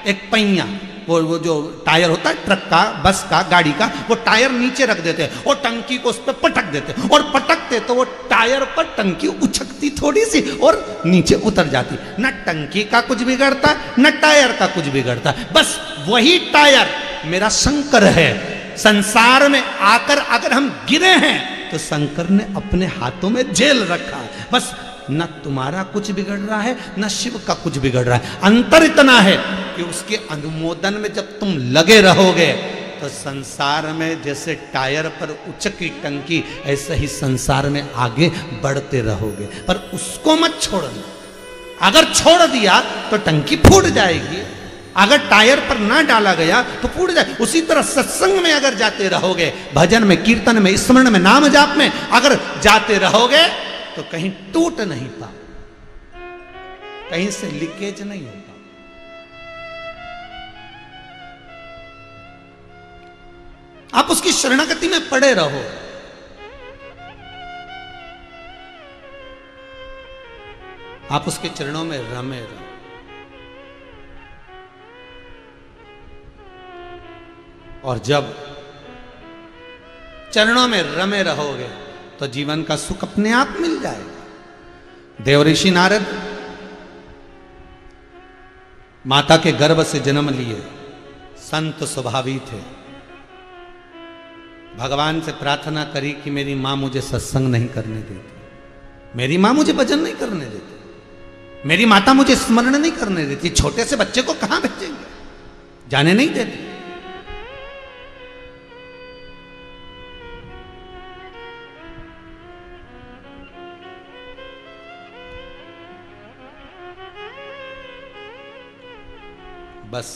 एक पहिया, वो जो टायर होता है ट्रक का, बस का, गाड़ी का, वो टायर नीचे रख देते हैं और टंकी को उस पर पटक देते हैं, और पटकते तो वो टायर पर टंकी उछकती थोड़ी सी और नीचे उतर जाती। न टंकी का कुछ बिगड़ता, न टायर का कुछ बिगड़ता, बस वही टायर मेरा शंकर है। संसार में आकर अगर हम गिरे हैं तो शंकर ने अपने हाथों में जेल रखा है, बस न तुम्हारा कुछ बिगड़ रहा है न शिव का कुछ बिगड़ रहा है। अंतर इतना है कि उसके अनुमोदन में जब तुम लगे रहोगे तो संसार में जैसे टायर पर उचकी टंकी, ऐसे ही संसार में आगे बढ़ते रहोगे, पर उसको मत छोड़ना। अगर छोड़ दिया तो टंकी फूट जाएगी, अगर टायर पर ना डाला गया तो फूट जाए। उसी तरह सत्संग में अगर जाते रहोगे, भजन में, कीर्तन में, स्मरण में, नाम जाप में अगर जाते रहोगे तो कहीं टूट नहीं पाओ, कहीं से लीकेज नहीं होगा। आप उसकी शरणागति में पड़े रहो। आप उसके चरणों में रमे रहो। और जब चरणों में रमे रहोगे तो जीवन का सुख अपने आप मिल जाएगा। देवऋषि नारद माता के गर्भ से जन्म लिए संत स्वभावी थे। भगवान से प्रार्थना करी कि मेरी मां मुझे सत्संग नहीं करने देती, मेरी मां मुझे भजन नहीं करने देती, मेरी माता मुझे स्मरण नहीं करने देती। छोटे से बच्चे को कहां भेजेंगे, जाने नहीं देती। बस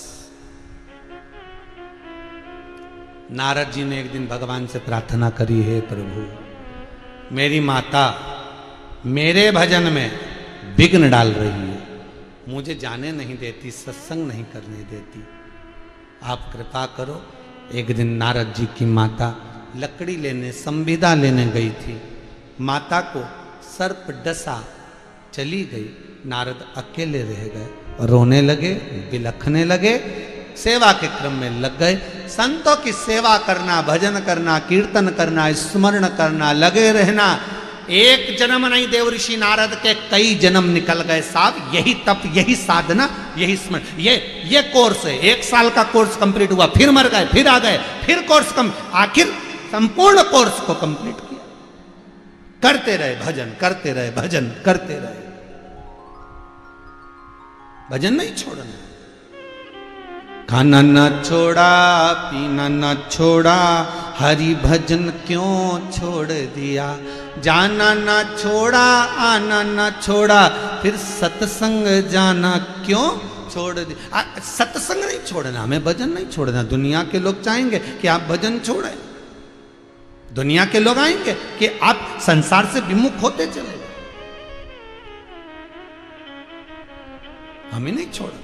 नारद जी ने एक दिन भगवान से प्रार्थना करी, हे प्रभु मेरी माता मेरे भजन में विघ्न डाल रही है, मुझे जाने नहीं देती, सत्संग नहीं करने देती, आप कृपा करो। एक दिन नारद जी की माता लकड़ी लेने, संविदा लेने गई थी, माता को सर्प डसा, चली गई। नारद अकेले रह गए, रोने लगे, बिलखने लगे, सेवा के क्रम में लग गए। संतों की सेवा करना, भजन करना, कीर्तन करना, स्मरण करना, लगे रहना, एक जन्म नहीं देवऋषि नारद के कई जन्म निकल गए साहब। यही तप, यही साधना, यही स्मरण, ये कोर्स है। 1 साल का कोर्स कंप्लीट हुआ, फिर मर गए, फिर आ गए, फिर कोर्स आखिर संपूर्ण कोर्स को कंप्लीट किया। करते रहे भजन, करते रहे भजन, करते रहे भजन, नहीं छोड़ना। खाना न छोड़ा, पीना न छोड़ा, हरि भजन क्यों छोड़ दिया, जाना न छोड़ा, आना न छोड़ा, फिर सत्संग जाना क्यों छोड़ दिया। सत्संग नहीं छोड़ना, हमें भजन नहीं छोड़ना। दुनिया के लोग चाहेंगे कि आप भजन छोड़ें, दुनिया के लोग आएंगे कि आप संसार से विमुख होते चले जाए, हमें नहीं छोड़ा।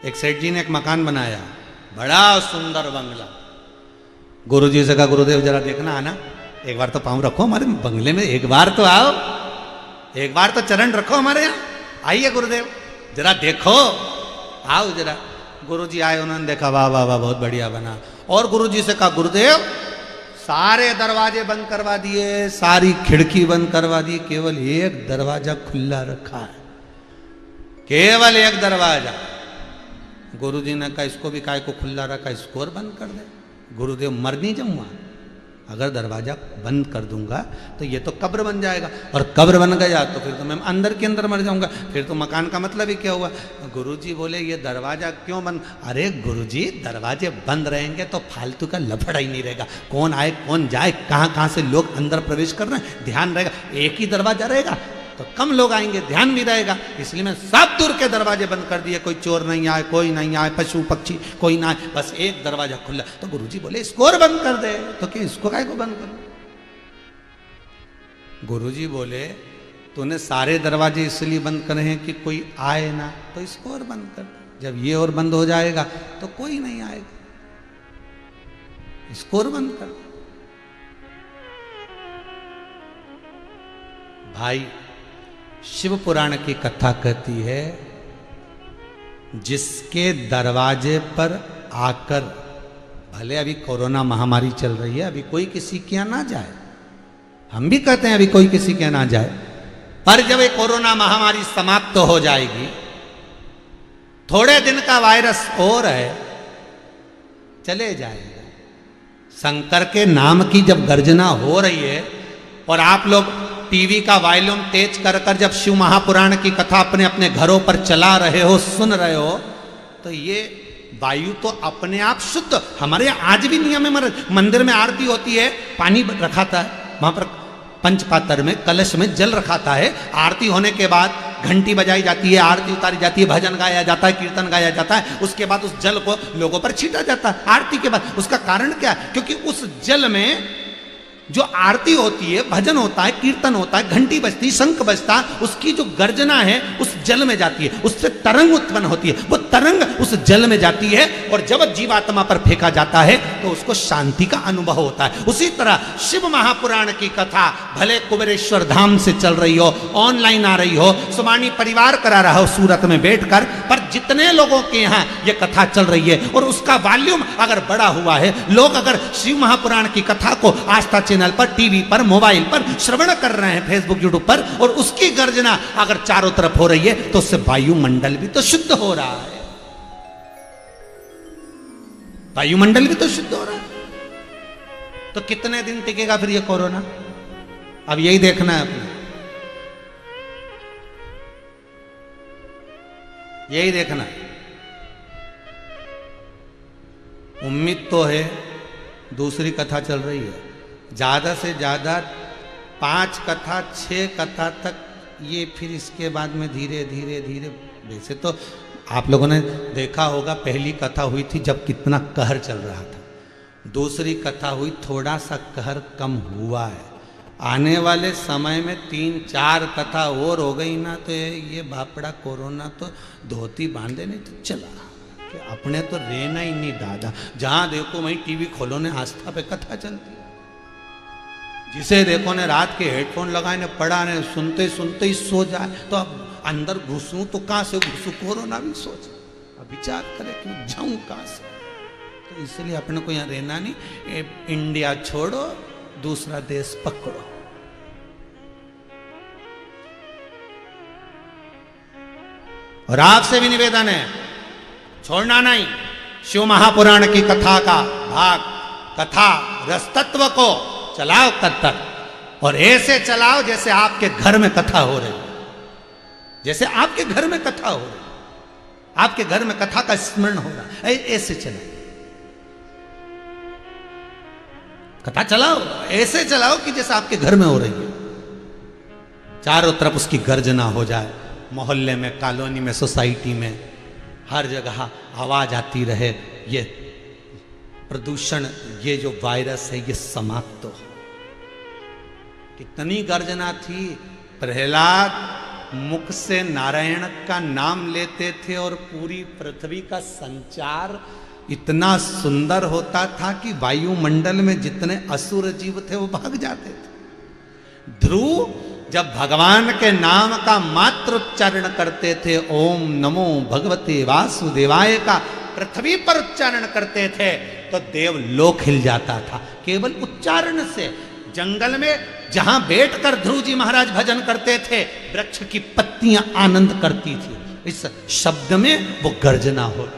एक सेठ जी ने एक मकान बनाया, बड़ा सुंदर बंगला। गुरुजी से कहा, गुरुदेव जरा देखना आना, एक बार तो पांव रखो हमारे बंगले में, एक बार तो आओ, एक बार तो चरण रखो हमारे यहाँ, आइए गुरुदेव जरा देखो, आओ जरा। गुरुजी आए, उन्होंने देखा, वाह वाह वाह बहुत बढ़िया बना। और गुरुजी से कहा, गुरुदेव सारे दरवाजे बंद करवा दिए, सारी खिड़की बंद करवा दी, केवल एक दरवाजा खुला रखा है, केवल एक दरवाजा। गुरुजी ने कहा, इसको भी काय को खुला रखा, इसको और बंद कर दे। गुरुदेव, मर नहीं जाऊंगा, अगर दरवाजा बंद कर दूंगा तो ये तो कब्र बन जाएगा, और कब्र बन गया तो फिर तो मैं अंदर के अंदर मर जाऊंगा, फिर तो मकान का मतलब ही क्या हुआ। गुरुजी बोले, ये दरवाजा क्यों बंद। अरे गुरुजी, दरवाजे बंद रहेंगे तो फालतू का लफड़ा ही नहीं रहेगा, कौन आए कौन जाए, कहाँ कहाँ से लोग अंदर प्रवेश कर रहे हैं, ध्यान रहेगा। एक ही दरवाजा रहेगा तो कम लोग आएंगे, ध्यान भी रहेगा। इसलिए मैं सब दूर के दरवाजे बंद कर दिए, कोई चोर नहीं आए, कोई नहीं आए, पशु पक्षी कोई ना आए, बस एक दरवाजा खुला। तो गुरुजी बोले, इसको और बंद कर दे। तो क्या इसको काय को बंद करूं। गुरुजी बोले, तूने सारे दरवाजे इसलिए बंद करे हैं कि कोई आए ना, तो इसको और बंद कर दे। जब ये और बंद हो जाएगा तो कोई नहीं आएगा, इसको और बंद कर दे। भाई, शिव पुराण की कथा कहती है, जिसके दरवाजे पर आकर, भले अभी कोरोना महामारी चल रही है, अभी कोई किसी के यहाँ ना जाए, हम भी कहते हैं अभी कोई किसी के यहाँ ना जाए, पर जब ये कोरोना महामारी समाप्त हो जाएगी, थोड़े दिन का वायरस और है, चले जाएगा। शंकर के नाम की जब गर्जना हो रही है और आप लोग टीवी का वॉल्यूम तेज कर कर जब शिव महापुराण की कथा अपने अपने घरों पर चला रहे हो, सुन रहे हो, तो ये वायु तो अपने आप शुद्ध। हमारे आज भी नियम है, मंदिर में आरती होती है, पानी रखा था वहां पर, पंचपात्र में कलश में जल रखाता है। आरती होने के बाद घंटी बजाई जाती है, आरती उतारी जाती है, भजन गाया जाता है, कीर्तन गाया जाता है। उसके बाद उस जल को लोगों पर छीटा जाता है आरती के बाद। उसका कारण क्या है? क्योंकि उस जल में जो आरती होती है, भजन होता है, कीर्तन होता है, घंटी बजती, शंख बजता, उसकी जो गर्जना है उस जल में जाती है, उससे तरंग उत्पन्न होती है, वो तरंग उस जल में जाती है और जब जीवात्मा पर फेंका जाता है तो उसको शांति का अनुभव होता है। उसी तरह शिव महापुराण की कथा भले कुबेरेश्वर धाम से चल रही हो, ऑनलाइन आ रही हो, सुमानी परिवार करा रहा हो सूरत में बैठकर, पर जितने लोगों के यहाँ ये कथा चल रही है और उसका वॉल्यूम अगर बड़ा हुआ है, लोग अगर शिव महापुराण की कथा को आस्था चैनल पर, टीवी पर, मोबाइल पर श्रवण कर रहे हैं, फेसबुक यूट्यूब पर, और उसकी गर्जना अगर चारों तरफ हो रही है तो उससे वायुमंडल भी तो शुद्ध हो रहा है, वायुमंडल भी तो शुद्ध हो रहा है। तो कितने दिन टिकेगा फिर ये कोरोना? अब यही देखना है अपने, यही देखना है। उम्मीद तो है, दूसरी कथा चल रही है, ज्यादा से ज्यादा 5 कथा 6 कथा तक ये, फिर इसके बाद में धीरे धीरे धीरे। वैसे तो आप लोगों ने देखा होगा, पहली कथा हुई थी जब कितना कहर चल रहा था, दूसरी कथा हुई थोड़ा सा कहर कम हुआ है। आने वाले समय में 3-4 कथा और हो गई ना तो ये भापड़ा कोरोना तो धोती बांधे नहीं तो चला, कि अपने तो रहना ही नहीं दादा। जहां देखो वहीं टीवी खोलो ने आस्था पे कथा चलती, जिसे देखो ने रात के हेडफोन लगाए ने पड़ा ने सुनते सुनते ही सो जाए। तो अब अंदर घुसूं तो कहां से घुसूं, कोरोना भी सोच, अब विचार करे कि जाऊं कहां से। तो इसलिए अपने को यहाँ रहना नहीं, इंडिया छोड़ो दूसरा देश पकड़ो। और आपसे भी निवेदन है, छोड़ना नहीं शिव महापुराण की कथा का भाग, कथा रसतत्व को चलाओ कब तक, और ऐसे चलाओ जैसे आपके घर में कथा हो रही, जैसे आपके घर में कथा हो रही, आपके घर में कथा का स्मरण हो रहा है, ऐसे चलाओ कथा, चलाओ ऐसे चलाओ कि जैसे आपके घर में हो रही है, चारों तरफ उसकी गर्जना हो जाए, मोहल्ले में, कॉलोनी में, सोसाइटी में, हर जगह आवाज आती रहे, ये प्रदूषण, ये जो वायरस है ये समाप्त हो। कितनी गर्जना थी, प्रहलाद मुख से नारायण का नाम लेते थे और पूरी पृथ्वी का संचार इतना सुंदर होता था कि वायुमंडल में जितने असुर जीव थे वो भाग जाते थे। ध्रुव जब भगवान के नाम का मात्र उच्चारण करते थे, ओम नमो भगवते वासुदेवाय का पृथ्वी पर उच्चारण करते थे, तो देवलोक हिल जाता था केवल उच्चारण से। जंगल में जहां बैठकर ध्रुव जी महाराज भजन करते थे, वृक्ष की पत्तियां आनंद करती थी, इस शब्द में वो गर्जना हो,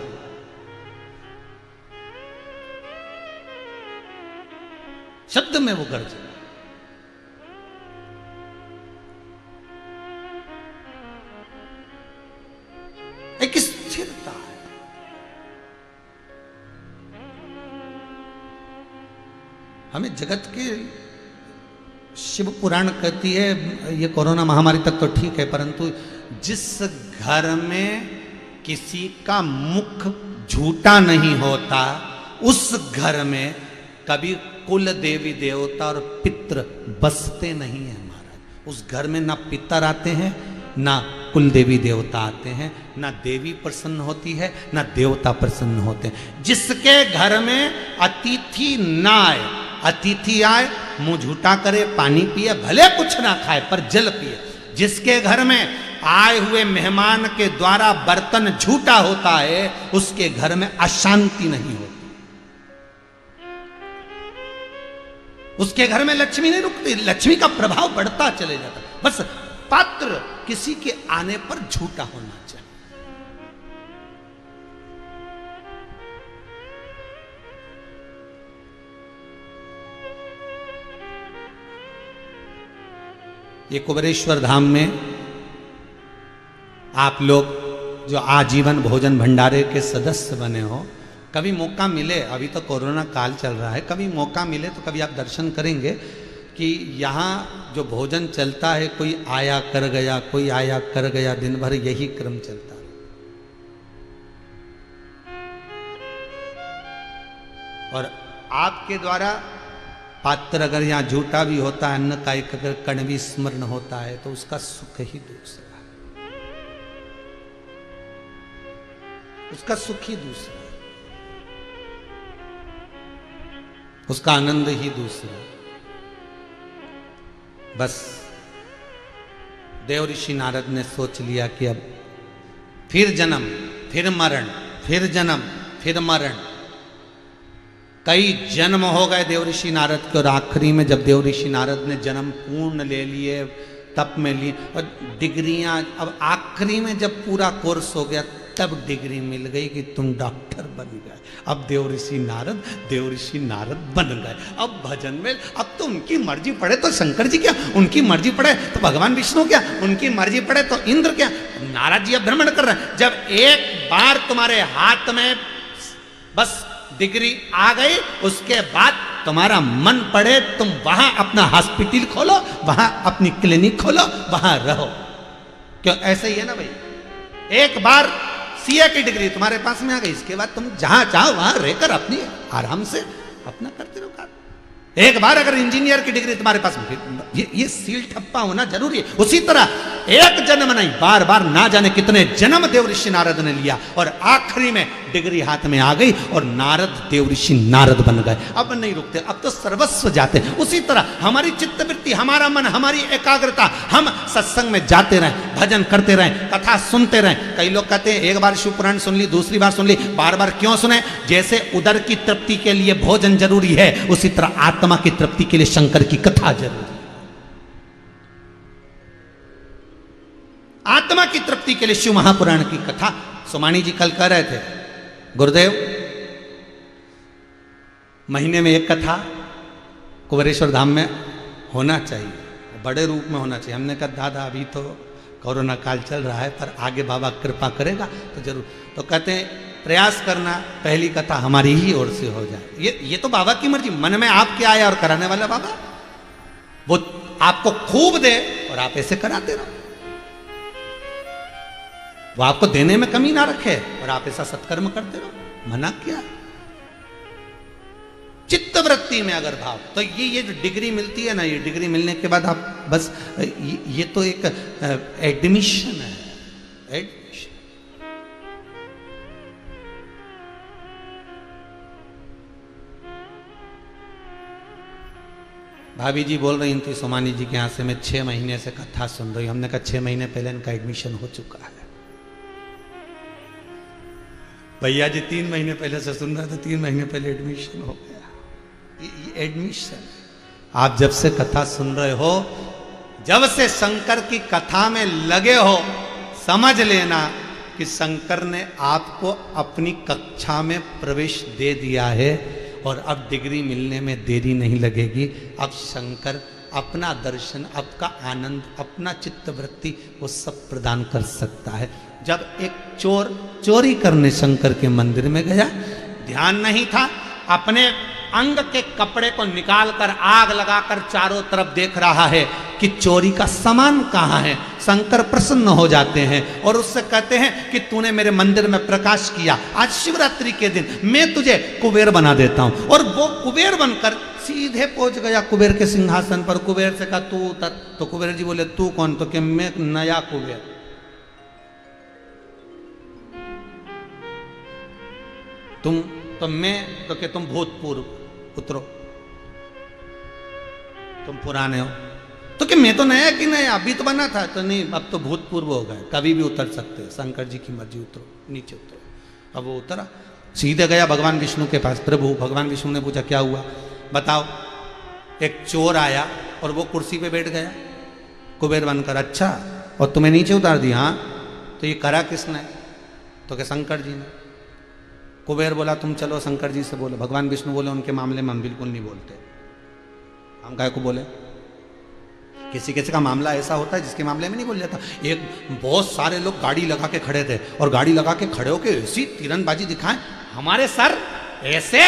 शब्द में वो गर्जना। एक स्थिरता है। हमें जगत के शिव पुराण कहती है, ये कोरोना महामारी तक तो ठीक है, परंतु जिस घर में किसी का मुख झूठा नहीं होता, उस घर में कभी कुल देवी देवता और पितृ बसते नहीं है महाराज। उस घर में ना पितर आते हैं, ना कुल देवी देवता आते हैं, ना देवी प्रसन्न होती है, ना देवता प्रसन्न होते हैं। जिसके घर में अतिथि ना आए, अतिथि आए मुंह झूठा करे, पानी पिए, भले कुछ ना खाए पर जल पिए, जिसके घर में आए हुए मेहमान के द्वारा बर्तन झूठा होता है, उसके घर में अशांति नहीं होती, उसके घर में लक्ष्मी नहीं रुकती, लक्ष्मी का प्रभाव बढ़ता चले जाता। बस पात्र किसी के आने पर झूठा होना चाहिए। ये कुबेरेश्वर धाम में आप लोग जो आजीवन भोजन भंडारे के सदस्य बने हो, कभी मौका मिले, अभी तो कोरोना काल चल रहा है, कभी मौका मिले तो कभी आप दर्शन करेंगे कि यहाँ जो भोजन चलता है, कोई आया कर गया, कोई आया कर गया, दिन भर यही क्रम चलता है। और आपके द्वारा पात्र अगर यहाँ झूठा भी होता है, अन्न का एक अगर कण भी स्मरण होता है, तो उसका सुख ही दूसरा है, उसका सुख ही दूसरा है, उसका आनंद ही दूसरा है। बस देव ऋषि नारद ने सोच लिया कि अब फिर जन्म, फिर मरण, फिर जन्म, फिर मरण। कई जन्म हो गए देव ऋषि नारद के, और आखिरी में जब देव ऋषि नारद ने जन्म पूर्ण ले लिए, तप में लिए, और डिग्रियां, अब आखिरी में जब पूरा कोर्स हो गया तब डिग्री मिल गई कि तुम डॉक्टर बन गए। अब देव ऋषि नारद बन गए। अब भजन में, अब तो उनकी मर्जी पड़े तो शंकर जी क्या, उनकी मर्जी पड़े तो भगवान विष्णु क्या, उनकी मर्जी पड़े तो इंद्र क्या। नारद जी अब भ्रमण कर रहे हैं। जब एक बार तुम्हारे हाथ में बस डिग्री आ गई, उसके बाद तुम्हारा मन पड़े तुम वहां अपना हॉस्पिटल खोलो, वहां अपनी क्लिनिक खोलो, वहां रहो। क्यों, ऐसे ही है ना भाई। एक बार सीए की डिग्री तुम्हारे पास में आ गई, इसके बाद तुम जहां चाहो वहां रहकर अपनी आराम से अपना करते रहो काम। एक बार अगर इंजीनियर की डिग्री तुम्हारे पास में, ये सील ठप्पा होना जरूरी है। उसी तरह एक जन्म नहीं, बार बार ना जाने कितने जन्म देव ऋषि नारद ने लिया, और आखिरी में डिग्री हाथ में आ गई और नारद देव ऋषि नारद बन गए। अब नहीं रुकते, अब तो सर्वस्व जाते। उसी तरह हमारी चित्तवृत्ति, हमारा मन, हमारी एकाग्रता, हम सत्संग में जाते रहें, भजन करते रहें, कथा सुनते रहें। कई लोग कहते हैं एक बार शिव पुराण सुन ली, दूसरी बार सुन ली, बार बार क्यों सुने? जैसे उदर की तृप्ति के लिए भोजन जरूरी है, उसी तरह आत्मा की तृप्ति के लिए शंकर की कथा जरूरी है। आत्मा की तृप्ति के लिए शिव महापुराण की कथा। सोमानी जी कल कह रहे थे, गुरुदेव महीने में एक कथा कुबेरेश्वर धाम में होना चाहिए, बड़े रूप में होना चाहिए। हमने कहा दादा अभी तो कोरोना काल चल रहा है, पर आगे बाबा कृपा करेगा तो जरूर। तो कहते हैं प्रयास करना पहली कथा हमारी ही ओर से हो जाए। ये तो बाबा की मर्जी, मन में आप क्या आया और कराने वाला बाबा, वो आपको खूब दे और आप ऐसे कराते रहो। वो आपको देने में कमी ना रखे और आप ऐसा सत्कर्म करते रहो, मना क्या। चित्तवृत्ति में अगर भाव, तो ये जो डिग्री मिलती है ना, ये डिग्री मिलने के बाद आप बस ये तो एक एडमिशन है, एडमिशन। भाभी जी बोल रही थी सोमानी जी के यहाँ से, मैं 6 महीने से कथा सुन रही हूँ। हमने कहा 6 महीने पहले इनका एडमिशन हो चुका है। भैया जी 3 महीने पहले से सुन रहे थे, 3 महीने पहले एडमिशन हो गया। ये एडमिशन, आप जब से कथा सुन रहे हो, जब से शंकर की कथा में लगे हो, समझ लेना कि शंकर ने आपको अपनी कक्षा में प्रवेश दे दिया है और अब डिग्री मिलने में देरी नहीं लगेगी। अब शंकर अपना दर्शन, आपका आनंद, अपना चित्तवृत्ति वो सब प्रदान कर सकता है। जब एक चोर चोरी करने शंकर के मंदिर में गया, ध्यान नहीं था, अपने अंग के कपड़े को निकालकर आग लगाकर चारों तरफ देख रहा है कि चोरी का सामान कहाँ है। शंकर प्रसन्न हो जाते हैं और उससे कहते हैं कि तूने मेरे मंदिर में प्रकाश किया, आज शिवरात्रि के दिन मैं तुझे कुबेर बना देता हूं। और वो कुबेर बनकर सीधे पहुंच गया कुबेर के सिंहासन पर। कुबेर से कहा तू उतर, तो कुबेर जी बोले तू कौन? तो कि मैं नया कुबेर। तुम तो मैं, तो कि तुम भूतपूर्व उतरो, तुम पुराने हो। तो कि मैं तो नया कि नया, अभी तो बना था। तो नहीं, अब तो भूतपूर्व हो गए, कभी भी उतर सकते हो, शंकर जी की मर्जी, उतरो, नीचे उतरो। अब वो उतरा, सीधे गया भगवान विष्णु के पास। प्रभु, भगवान विष्णु ने पूछा क्या हुआ बताओ। एक चोर आया और वो कुर्सी पे बैठ गया कुबेर बनकर। अच्छा, और तुम्हें नीचे उतार दिया? हाँ। तो ये करा किसने? तो क्या शंकर जी ने। कुबेर बोला तुम चलो शंकर जी से बोलो। भगवान विष्णु बोले उनके मामले में हम बिल्कुल नहीं बोलते। हम काहे को बोले? किसी किसी का मामला ऐसा होता है जिसके मामले में नहीं बोल जाता। एक बहुत सारे लोग गाड़ी लगा के खड़े थे और गाड़ी लगा के खड़े होके ऐसी तीरंदाजी दिखाएं, हमारे सर ऐसे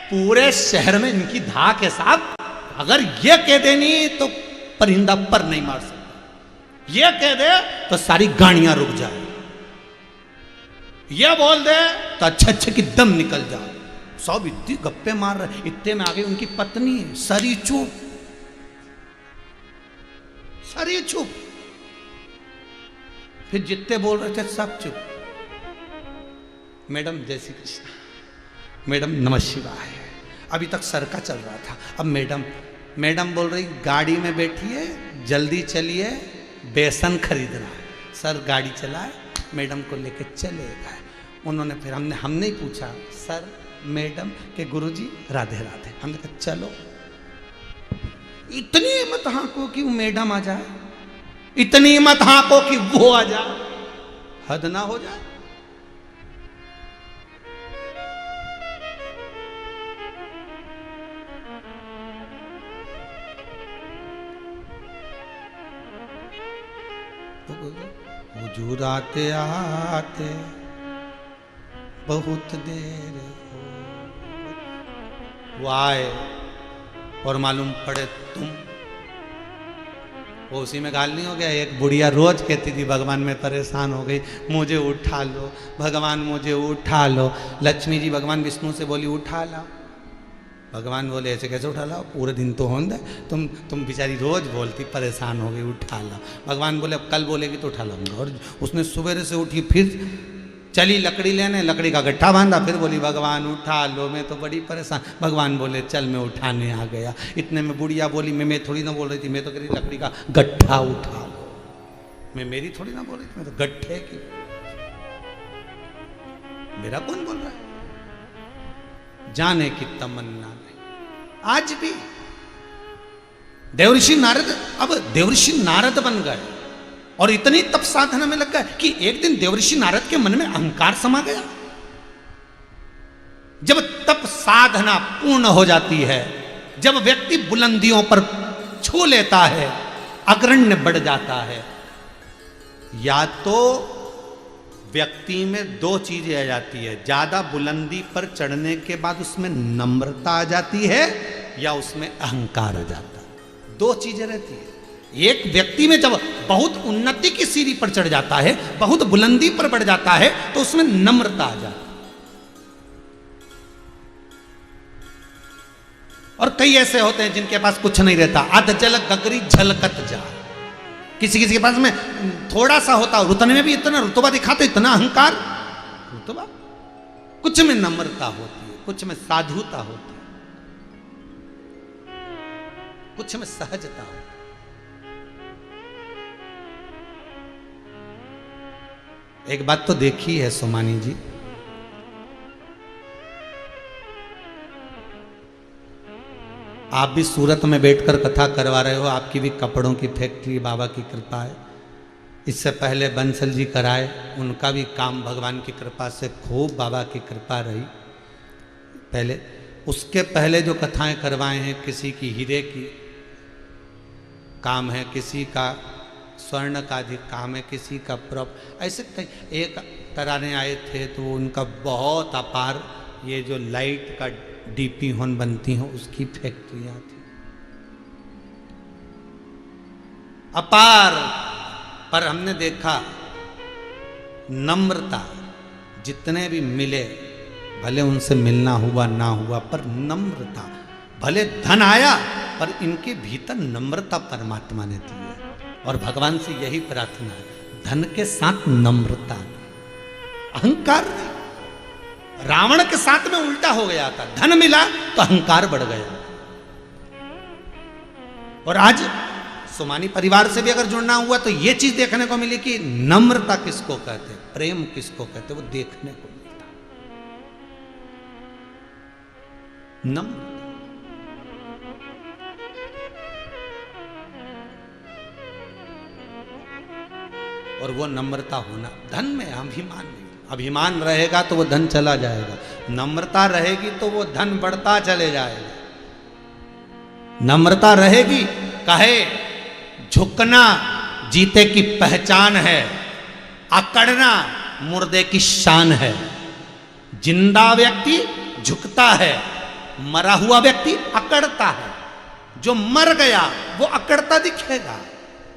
पूरे शहर में इनकी धाक है साहब, अगर ये कह देनी तो परिंदा पर नहीं मार सकता, ये कह दे तो सारी गाड़ियां रुक जाए, ये बोल दे तो अच्छे अच्छे की दम निकल जाए। सब इतनी गप्पे मार रहे, इतने में आगे उनकी पत्नी है, सरी चुप, सरी चुप। फिर जितने बोल रहे थे सब चुप। मैडम जय श्री कृष्ण, मैडम नमः शिवाय, अभी तक सर का चल रहा था। अब मैडम बोल रही गाड़ी में बैठिए, जल्दी चलिए, बेसन खरीदना है। सर गाड़ी चलाए, मैडम को लेके चले गए। उन्होंने फिर हमने ही पूछा, सर मैडम के गुरुजी राधे राधे। हमने कहा चलो। इतनी मत हाँको कि वो मैडम आ जाए, इतनी मत हाँको कि वो आ जाए, हद ना हो जाए। हुजूर आते आते बहुत देर हो, वो आए और मालूम पड़े तुम। वो उसी में गाल नहीं हो गया। एक बुढ़िया रोज कहती थी भगवान मैं परेशान हो गई, मुझे उठा लो भगवान, मुझे उठा लो। लक्ष्मी जी भगवान विष्णु से बोली उठा लाओ। भगवान बोले ऐसे कैसे उठा लाओ, पूरे दिन तो होने दे, तुम बेचारी रोज बोलती परेशान हो गई, उठा लाओ। भगवान बोले अब कल बोलेगी तो उठा लाऊंगा। और उसने सुबह से उठी, फिर चली लकड़ी लेने, लकड़ी का गट्ठा बांधा, फिर बोली भगवान उठा लो, मैं तो बड़ी परेशान। भगवान बोले चल मैं उठाने आ गया। इतने में बुढ़िया बोली मैं थोड़ी ना बोल रही थी, मैं तो कह रही लकड़ी का गट्ठा उठा लो, मैं मेरी थोड़ी ना बोल रही थी, मैं तो गट्ठे की। मेरा कौन बोल रहा है? जाने की तमन्ना नहीं। आज भी देवऋषि नारद, अब देवऋषि नारद बन गए और इतनी तप साधना में लग गए कि एक दिन देवऋषि नारद के मन में अहंकार समा गया। जब तप साधना पूर्ण हो जाती है, जब व्यक्ति बुलंदियों पर छू लेता है, अग्रण्य बढ़ जाता है, या तो व्यक्ति में दो चीजें आ जाती है, ज्यादा बुलंदी पर चढ़ने के बाद उसमें नम्रता आ जाती है या उसमें अहंकार आ जाता है। दो चीजें रहती है। एक व्यक्ति में जब बहुत उन्नति की सीढ़ी पर चढ़ जाता है, बहुत बुलंदी पर बढ़ जाता है, तो उसमें नम्रता आ जाती है। और कई ऐसे होते हैं जिनके पास कुछ नहीं रहता, अध जल गगरी झलकत जा। किसी किसी के पास में थोड़ा सा होता, रुतने में भी इतना रुतबा दिखाते, इतना अहंकार, रुतबा। कुछ में नम्रता होती है, कुछ में साधुता होती है, कुछ में सहजता होती है। एक बात तो देखी है सोमानी जी, आप भी सूरत में बैठकर कथा करवा रहे हो, आपकी भी कपड़ों की फैक्ट्री, बाबा की कृपा है। इससे पहले बंसल जी कराए, उनका भी काम भगवान की कृपा से खूब बाबा की कृपा रही। पहले उसके पहले जो कथाएं करवाए हैं, किसी की हीरे की काम है, किसी का स्वर्ण का अधिक काम है, किसी का प्रॉप, ऐसे कई। एक कराने आए थे तो उनका बहुत अपार, ये जो लाइट का डीपी होन बनती हैं उसकी फैक्ट्रियां थी, अपार। पर हमने देखा नम्रता, जितने भी मिले, भले उनसे मिलना हुआ ना हुआ, पर नम्रता, भले धन आया पर इनके भीतर नम्रता परमात्मा ने दी है। और भगवान से यही प्रार्थना है, धन के साथ नम्रता, अहंकार नहीं। रावण के साथ में उल्टा हो गया था, धन मिला तो अहंकार बढ़ गया। और आज सोमानी परिवार से भी अगर जुड़ना हुआ तो ये चीज देखने को मिली कि नम्रता किसको कहते, प्रेम किसको कहते, वो देखने को मिलता। नम्र, और वो नम्रता होना, धन में अभिमान नहीं। अभिमान रहेगा तो वो धन चला जाएगा, नम्रता रहेगी तो वो धन बढ़ता चले जाएगा। नम्रता रहेगी, कहे झुकना जीते की पहचान है, अकड़ना मुर्दे की शान है। जिंदा व्यक्ति झुकता है, मरा हुआ व्यक्ति अकड़ता है। जो मर गया वो अकड़ता दिखेगा,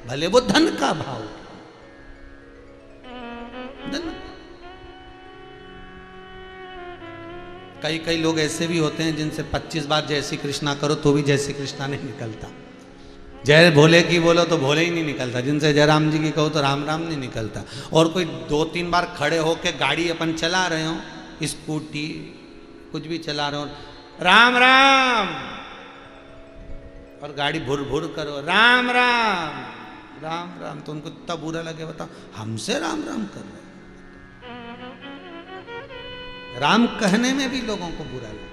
भले वो धन का भाव। धन। कई कई लोग ऐसे भी होते हैं जिनसे 25 बार जय श्री कृष्णा करो तो भी जय श्री कृष्णा नहीं निकलता। जय भोले की बोलो तो भोले ही नहीं निकलता। जिनसे जय राम जी की कहो तो राम राम नहीं निकलता। और कोई 2-3 बार खड़े होके गाड़ी अपन चला रहे हो, स्कूटी कुछ भी चला रहे हो, राम राम, और गाड़ी भुर भुर करो राम राम राम राम, तो उनको इतना बुरा लगे, बताओ हमसे राम राम कर रहे। राम कहने में भी लोगों को बुरा लगे।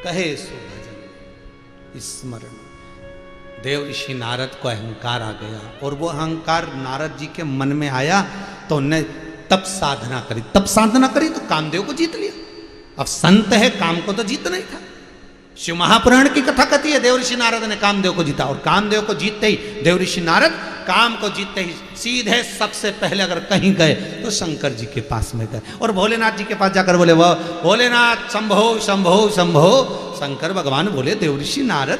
कहे सो भजन स्मरण। देव ऋषि नारद को अहंकार आ गया, और वो अहंकार नारद जी के मन में आया तो उन्होंने तप साधना करी। तप साधना करी तो कामदेव को जीत लिया। अब संत है, काम को तो जीतना ही था। शिव महापुराण की कथा कहती है देव ऋषि नारद ने कामदेव को जीता, और कामदेव को जीतते ही देव ऋषि नारद काम को जीतते ही सीधे सबसे पहले अगर कहीं गए तो शंकर जी के पास में गए, और भोलेनाथ जी के पास जाकर बोले वह भोलेनाथ शंभो शंभो शंभो। शंकर भगवान बोले देव ऋषि नारद,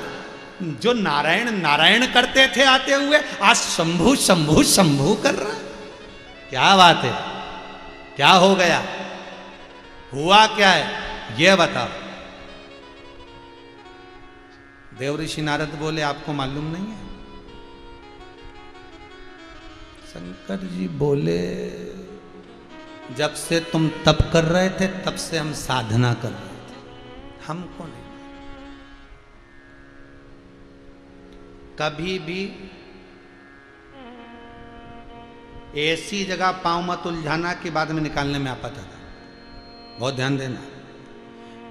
जो नारायण नारायण करते थे आते हुए, आज शंभु शंभु शंभु कर रहा। क्या बात है, क्या हो गया, हुआ क्या है ये बताओ। देव ऋषि नारद बोले आपको मालूम नहीं है। शंकर जी बोले जब से तुम तप कर रहे थे तब से हम साधना कर रहे थे, हमको नहीं। कभी भी ऐसी जगह पांव मत उलझाना कि बाद में निकालने में आपत्ति आता। बहुत ध्यान देना।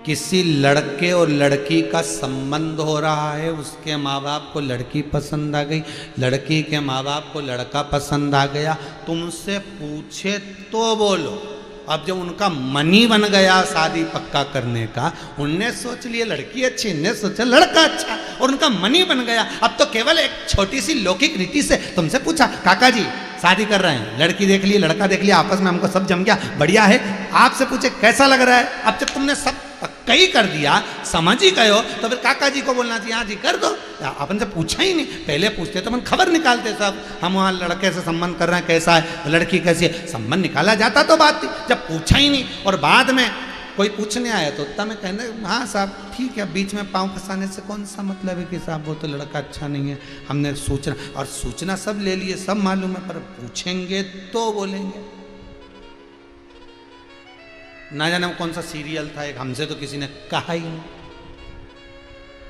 किसी लड़के और लड़की का संबंध हो रहा है, उसके माँ बाप को लड़की पसंद आ गई, लड़की के माँ बाप को लड़का पसंद आ गया, तुमसे पूछे तो बोलो। अब जब उनका मन ही बन गया शादी पक्का करने का, उनने सोच लिया लड़की अच्छी, इनने सोचा लड़का अच्छा, और उनका मन ही बन गया। अब तो केवल एक छोटी सी लौकिक रीति से तुमसे पूछा काका जी शादी कर रहे हैं, लड़की देख ली लड़का देख लिया, आपस में हमको सब जम गया, बढ़िया है, आपसे पूछे कैसा लग रहा है। अब जब तुमने सब पक्का ही कर दिया, समझ ही गए हो, तो फिर काका जी को बोलना चाहिए हाँ जी कर दो। अपन से पूछा ही नहीं, पहले पूछते तो अपन खबर निकालते सब, हम वहाँ लड़के से संबंध कर रहे हैं कैसा है, लड़की कैसी है, संबंध निकाला जाता तो बात थी। जब पूछा ही नहीं और बाद में कोई पूछने आया तो तब मैं कहने हाँ साहब ठीक है, बीच में पाँव फंसाने से कौन सा मतलब है कि साहब वो तो लड़का अच्छा नहीं है, हमने सूचना और सूचना सब ले लिए, सब मालूम है, पर पूछेंगे तो बोलेंगे। ना जाने कौन सा सीरियल था एक, हमसे तो किसी ने कहा ही नहीं,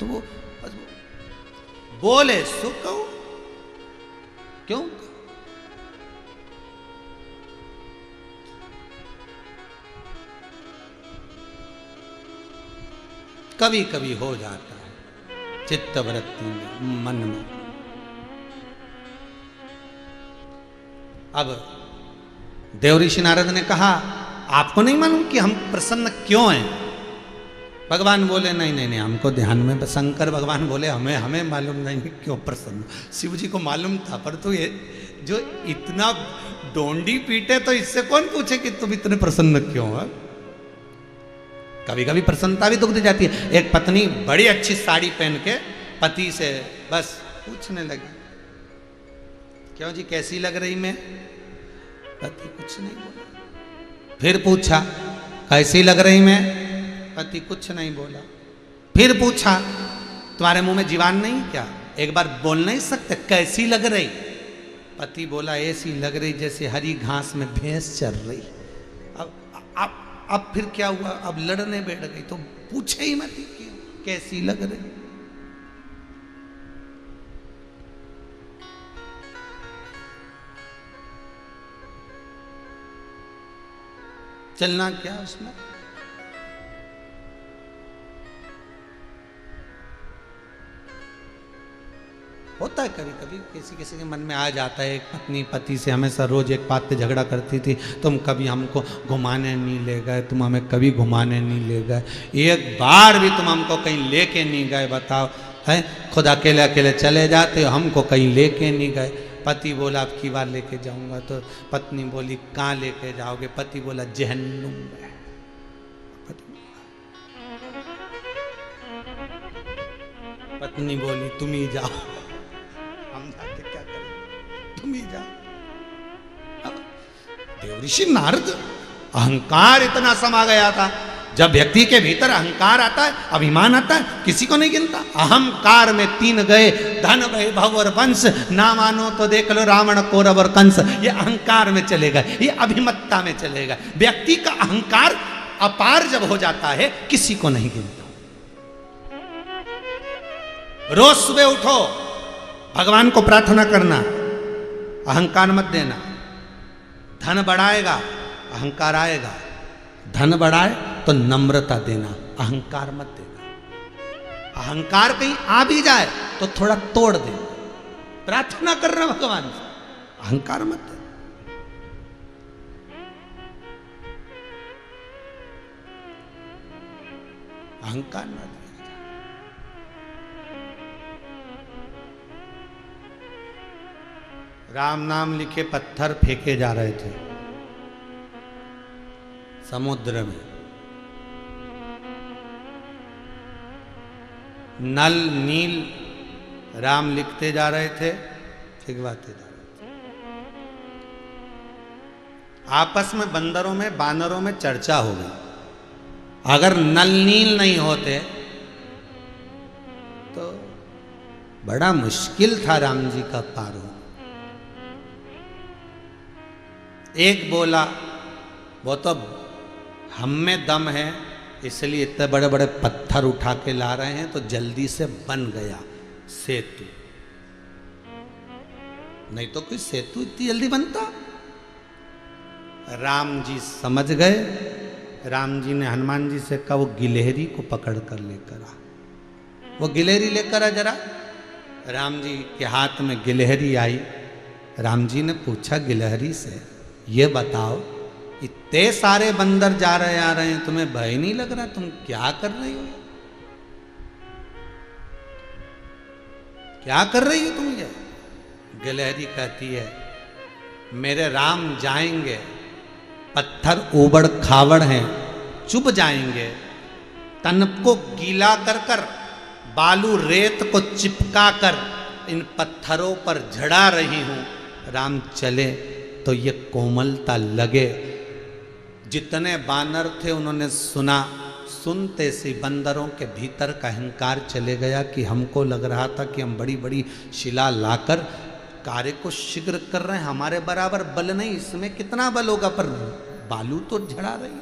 तो वो बस बोले सो कहो, क्यों। कभी कभी हो जाता है चित्तवृत्ति में, मन में। अब देव ऋषि नारद ने कहा आपको नहीं मालूम कि हम प्रसन्न क्यों हैं। भगवान बोले नहीं नहीं नहीं हमको ध्यान में। शंकर भगवान बोले हमें हमें मालूम नहीं क्यों प्रसन्न। शिव जी को मालूम था, पर तो ये जो इतना डोंडी पीटे तो इससे कौन पूछे कि तुम इतने प्रसन्न क्यों है। कभी कभी प्रसन्नता भी दुख दे जाती है। एक पत्नी बड़ी अच्छी साड़ी पहन के पति से बस पूछने लगी क्यों जी कैसी लग रही मैं। पति कुछ नहीं बोला। फिर पूछा कैसी लग रही मैं। पति कुछ नहीं बोला। फिर पूछा तुम्हारे मुंह में जीवान नहीं क्या, एक बार बोल नहीं सकते कैसी लग रही। पति बोला ऐसी लग रही जैसे हरी घास में भैंस चर रही। अब फिर क्या हुआ, अब लड़ने बैठ गई तो पूछे ही मत क्यों कैसी लग रही। चलना क्या उसमें। होता है कभी कभी किसी किसी के मन में आ जाता है। एक पत्नी पति से हमेशा रोज एक बात पे झगड़ा करती थी, तुम कभी हमको घुमाने नहीं ले गए, तुम हमें कभी घुमाने नहीं ले गए, एक बार भी तुम हमको कहीं लेके नहीं गए, बताओ है। खुद अकेले अकेले चले जाते हो, हमको कहीं लेके नहीं गए। पति बोला अब की बार लेके जाऊंगा, तो पत्नी बोली कहाँ लेके जाओगे? पति बोला जहन्नुम में। पत्नी बोली तुम ही जाओ, हम जाके क्या करें, तुम ही जाओ। अब देवऋषि नारद, अहंकार इतना समा गया था। जब व्यक्ति के भीतर अहंकार आता है, अभिमान आता है, किसी को नहीं गिनता। अहंकार में 3 गए, धन वैभव और वंश, ना मानो तो देख लो रावण कौरव और कंस। ये अहंकार में चले गए, ये अभिमत्ता में चले गए। व्यक्ति का अहंकार अपार जब हो जाता है, किसी को नहीं गिनता। रोज सुबह उठो, भगवान को प्रार्थना करना, अहंकार मत देना। धन बढ़ाएगा, अहंकार आएगा। धन बढ़ाए तो नम्रता देना, अहंकार मत देना। अहंकार कहीं आ भी जाए तो थोड़ा तोड़ दे, प्रार्थना करना भगवान से, अहंकार मत देना। अहंकार मत देना। राम नाम लिखे पत्थर फेंके जा रहे थे समुद्र में। नल नील राम लिखते जा रहे थे, फिगवाते जा रहे थे। आपस में बंदरों में, बानरों में चर्चा हो गई, अगर नल नील नहीं होते तो बड़ा मुश्किल था राम जी का पार होना। एक बोला वो तो हम में दम है, इसलिए इतने बड़े बड़े पत्थर उठा के ला रहे हैं, तो जल्दी से बन गया सेतु। नहीं तो कोई सेतु इतनी जल्दी बनता? राम जी समझ गए। राम जी ने हनुमान जी से कहा वो गिलहरी को पकड़ कर लेकर आ। वो गिलहरी लेकर आ जरा। राम जी के हाथ में गिलहरी आई। राम जी ने पूछा गिलहरी से, ये बताओ इतने सारे बंदर जा रहे आ रहे हैं, तुम्हें भय नहीं लग रहा? तुम क्या कर रही हो? क्या कर रही हो तुम ये? गिलहरी कहती है मेरे राम जाएंगे, पत्थर ऊबड़ खाबड़ हैं, चुभ जाएंगे, तन को गीला कर कर, बालू रेत को चिपका कर इन पत्थरों पर झड़ा रही हूं। राम चले तो ये कोमलता लगे। जितने बानर थे उन्होंने सुना, सुनते से बंदरों के भीतर का अहंकार चले गया कि हमको लग रहा था कि हम बड़ी बड़ी शिला लाकर कार्य को शीघ्र कर रहे हैं, हमारे बराबर बल नहीं, इसमें कितना बल होगा, पर बालू तो झड़ा रही,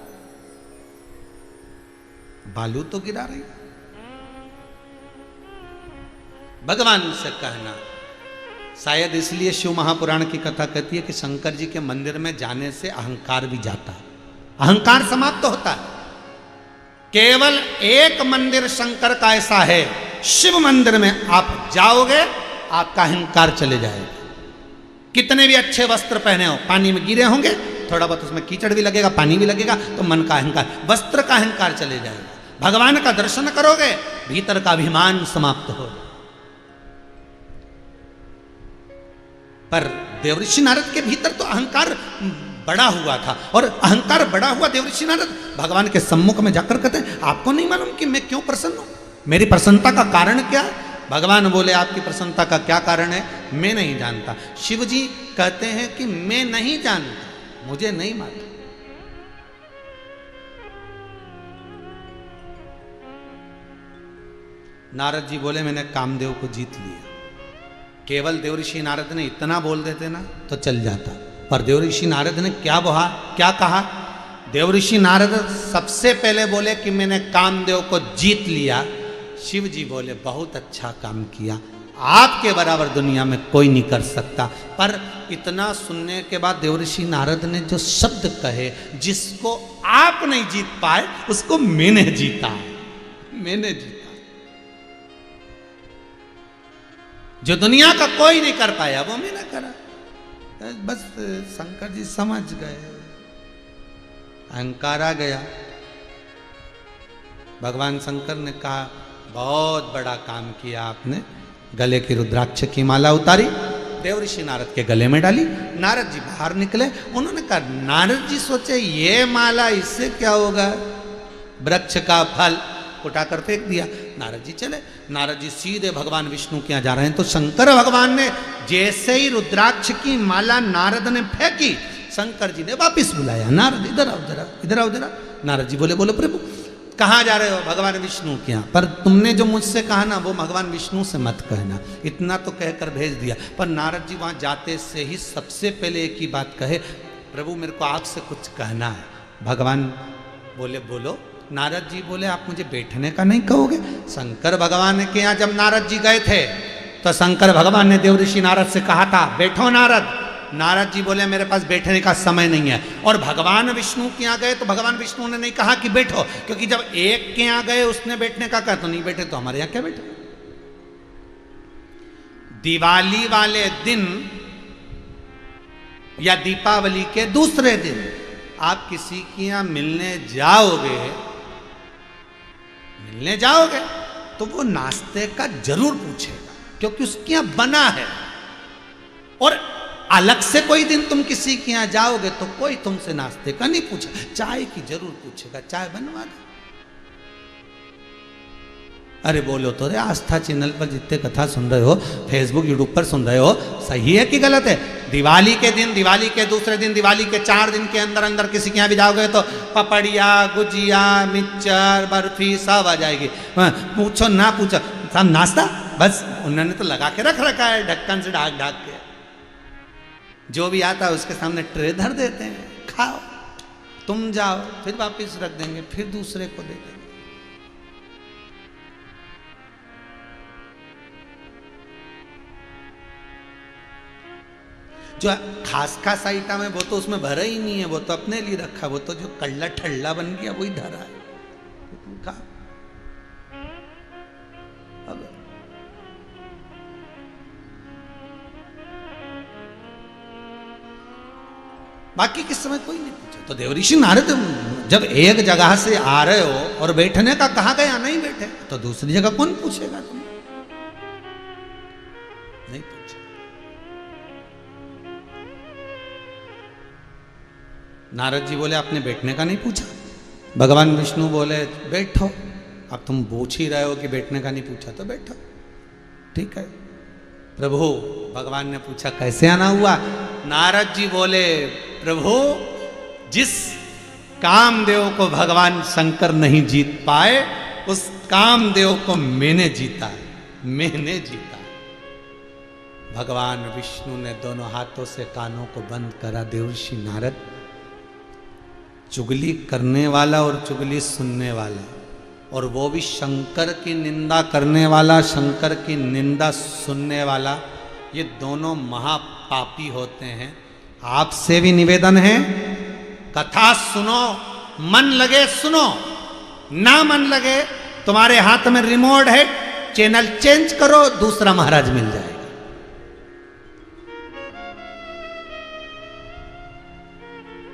बालू तो गिरा रही। भगवान से कहना, शायद इसलिए शिव महापुराण की कथा कहती है कि शंकर जी के मंदिर में जाने से अहंकार भी जाता है, अहंकार समाप्त होता है। केवल एक मंदिर शंकर का ऐसा है, शिव मंदिर में आप जाओगे आपका अहंकार चले जाएगा। कितने भी अच्छे वस्त्र पहने हो, पानी में गिरे होंगे, थोड़ा बहुत उसमें कीचड़ भी लगेगा, पानी भी लगेगा, तो मन का अहंकार, वस्त्र का अहंकार चले जाएगा। भगवान का दर्शन करोगे, भीतर का अभिमान समाप्त होगा। पर देवऋषि नारद के भीतर तो अहंकार बड़ा हुआ था, और अहंकार बड़ा हुआ देवऋषि नारद भगवान के सम्मुख में जाकर कहते हैं आपको नहीं मालूम कि मैं क्यों प्रसन्न हूं, मेरी प्रसन्नता का कारण क्या है? भगवान बोले आपकी प्रसन्नता का क्या कारण है मैं नहीं जानता। शिव जी कहते हैं कि मैं नहीं जानता, मुझे नहीं मालूम। नारद जी बोले मैंने कामदेव को जीत लिया। केवल देवऋषि नारद ने इतना बोल देते ना तो चल जाता, पर देवऋषि नारद ने क्या कहा? देवऋषि नारद सबसे पहले बोले कि मैंने कामदेव को जीत लिया। शिव जी बोले बहुत अच्छा काम किया, आपके बराबर दुनिया में कोई नहीं कर सकता। पर इतना सुनने के बाद देवऋषि नारद ने जो शब्द कहे, जिसको आप नहीं जीत पाए उसको मैंने जीता, मैंने जीता। जो दुनिया का कोई नहीं कर पाया वो मैंने करा। बस शंकर जी समझ गए, अहंकार आ गया। भगवान शंकर ने कहा बहुत बड़ा काम किया आपने, गले की रुद्राक्ष की माला उतारी, देवऋषि नारद के गले में डाली। नारद जी बाहर निकले, उन्होंने कहा, नारद जी सोचे ये माला इससे क्या होगा, वृक्ष का फल, उठाकर फेंक दिया। नारद जी चले। नारद जी सीधे भगवान विष्णु के यहाँ जा रहे हैं तो शंकर भगवान ने जैसे ही रुद्राक्ष की माला नारद ने फेंकी, शंकर जी ने वापिस बुलाया, नारद इधर आओ जरा, इधर आओ जरा। नारद जी बोले, बोलो प्रभु कहाँ जा रहे हो? भगवान विष्णु के यहाँ। पर तुमने जो मुझसे कहा ना वो भगवान विष्णु से मत कहना, इतना तो कहकर भेज दिया। पर नारद जी वहाँ जाते से ही सबसे पहले एक ही बात कहे, प्रभु मेरे को आपसे कुछ कहना है। भगवान बोले बोलो। नारद जी बोले आप मुझे बैठने का नहीं कहोगे? शंकर भगवान के यहाँ जब नारद जी गए थे तो शंकर भगवान ने देवऋषि नारद से कहा था बैठो नारद। नारद जी बोले मेरे पास बैठने का समय नहीं है। और भगवान विष्णु के यहाँ गए तो भगवान विष्णु ने नहीं कहा कि बैठो, क्योंकि जब एक के यहाँ गए उसने बैठने का कहा तो नहीं बैठे, तो हमारे यहाँ क्या बैठे? दिवाली वाले दिन या दीपावली के दूसरे दिन आप किसी के यहाँ मिलने जाओगे तो वो नाश्ते का जरूर पूछेगा, क्योंकि उसके यहाँ बना है। और अलग से कोई दिन तुम किसी के यहाँ जाओगे तो कोई तुमसे नाश्ते का नहीं पूछे, चाय की जरूर पूछेगा, चाय बनवा दे। अरे बोलो तो रे, आस्था चैनल पर जितने कथा सुन रहे हो, फेसबुक यूट्यूब पर सुन रहे हो, सही है कि गलत है? दिवाली के दिन, दिवाली के दूसरे दिन, दिवाली के 4 दिन के अंदर अंदर किसी के यहाँ भी जाओगे तो पपड़िया, गुजिया, मिक्सचर, बर्फी सब आ जाएगी। पूछो ना पूछो, सब नाश्ता बस उन्होंने तो लगा के रख रखा है, ढक्कन से ढाक ढाक के। जो भी आता है उसके सामने ट्रे धर देते हैं, खाओ, तुम जाओ, फिर वापिस रख देंगे, फिर दूसरे को दे देंगे। जो खास खास आइटम है वो तो उसमें भरा ही नहीं है, वो तो अपने लिए रखा, वो तो जो कल्ला ठल्ला बन गया वही धरा है। खा। अब बाकी किस समय कोई नहीं पूछा। तो देवऋषि नारद जब एक जगह से आ रहे हो और बैठने का कहा गया नहीं बैठे, तो दूसरी जगह कौन पूछेगा? तुम नहीं पूछे। नारद जी बोले आपने बैठने का नहीं पूछा? भगवान विष्णु बोले बैठो। अब तुम पूछ ही रहे हो कि बैठने का नहीं पूछा तो बैठो, ठीक है। प्रभु भगवान ने पूछा कैसे आना हुआ? नारद जी बोले प्रभु जिस कामदेव को भगवान शंकर नहीं जीत पाए उस कामदेव को मैंने जीता है, मैंने जीता है। भगवान विष्णु ने दोनों हाथों से कानों को बंद करा। देवऋषि नारद, चुगली करने वाला और चुगली सुनने वाला, और वो भी शंकर की निंदा करने वाला, शंकर की निंदा सुनने वाला, ये दोनों महापापी होते हैं। आपसे भी निवेदन है, कथा सुनो, मन लगे सुनो, ना मन लगे तुम्हारे हाथ में रिमोट है, चैनल चेंज करो, दूसरा महाराज मिल जाएगा।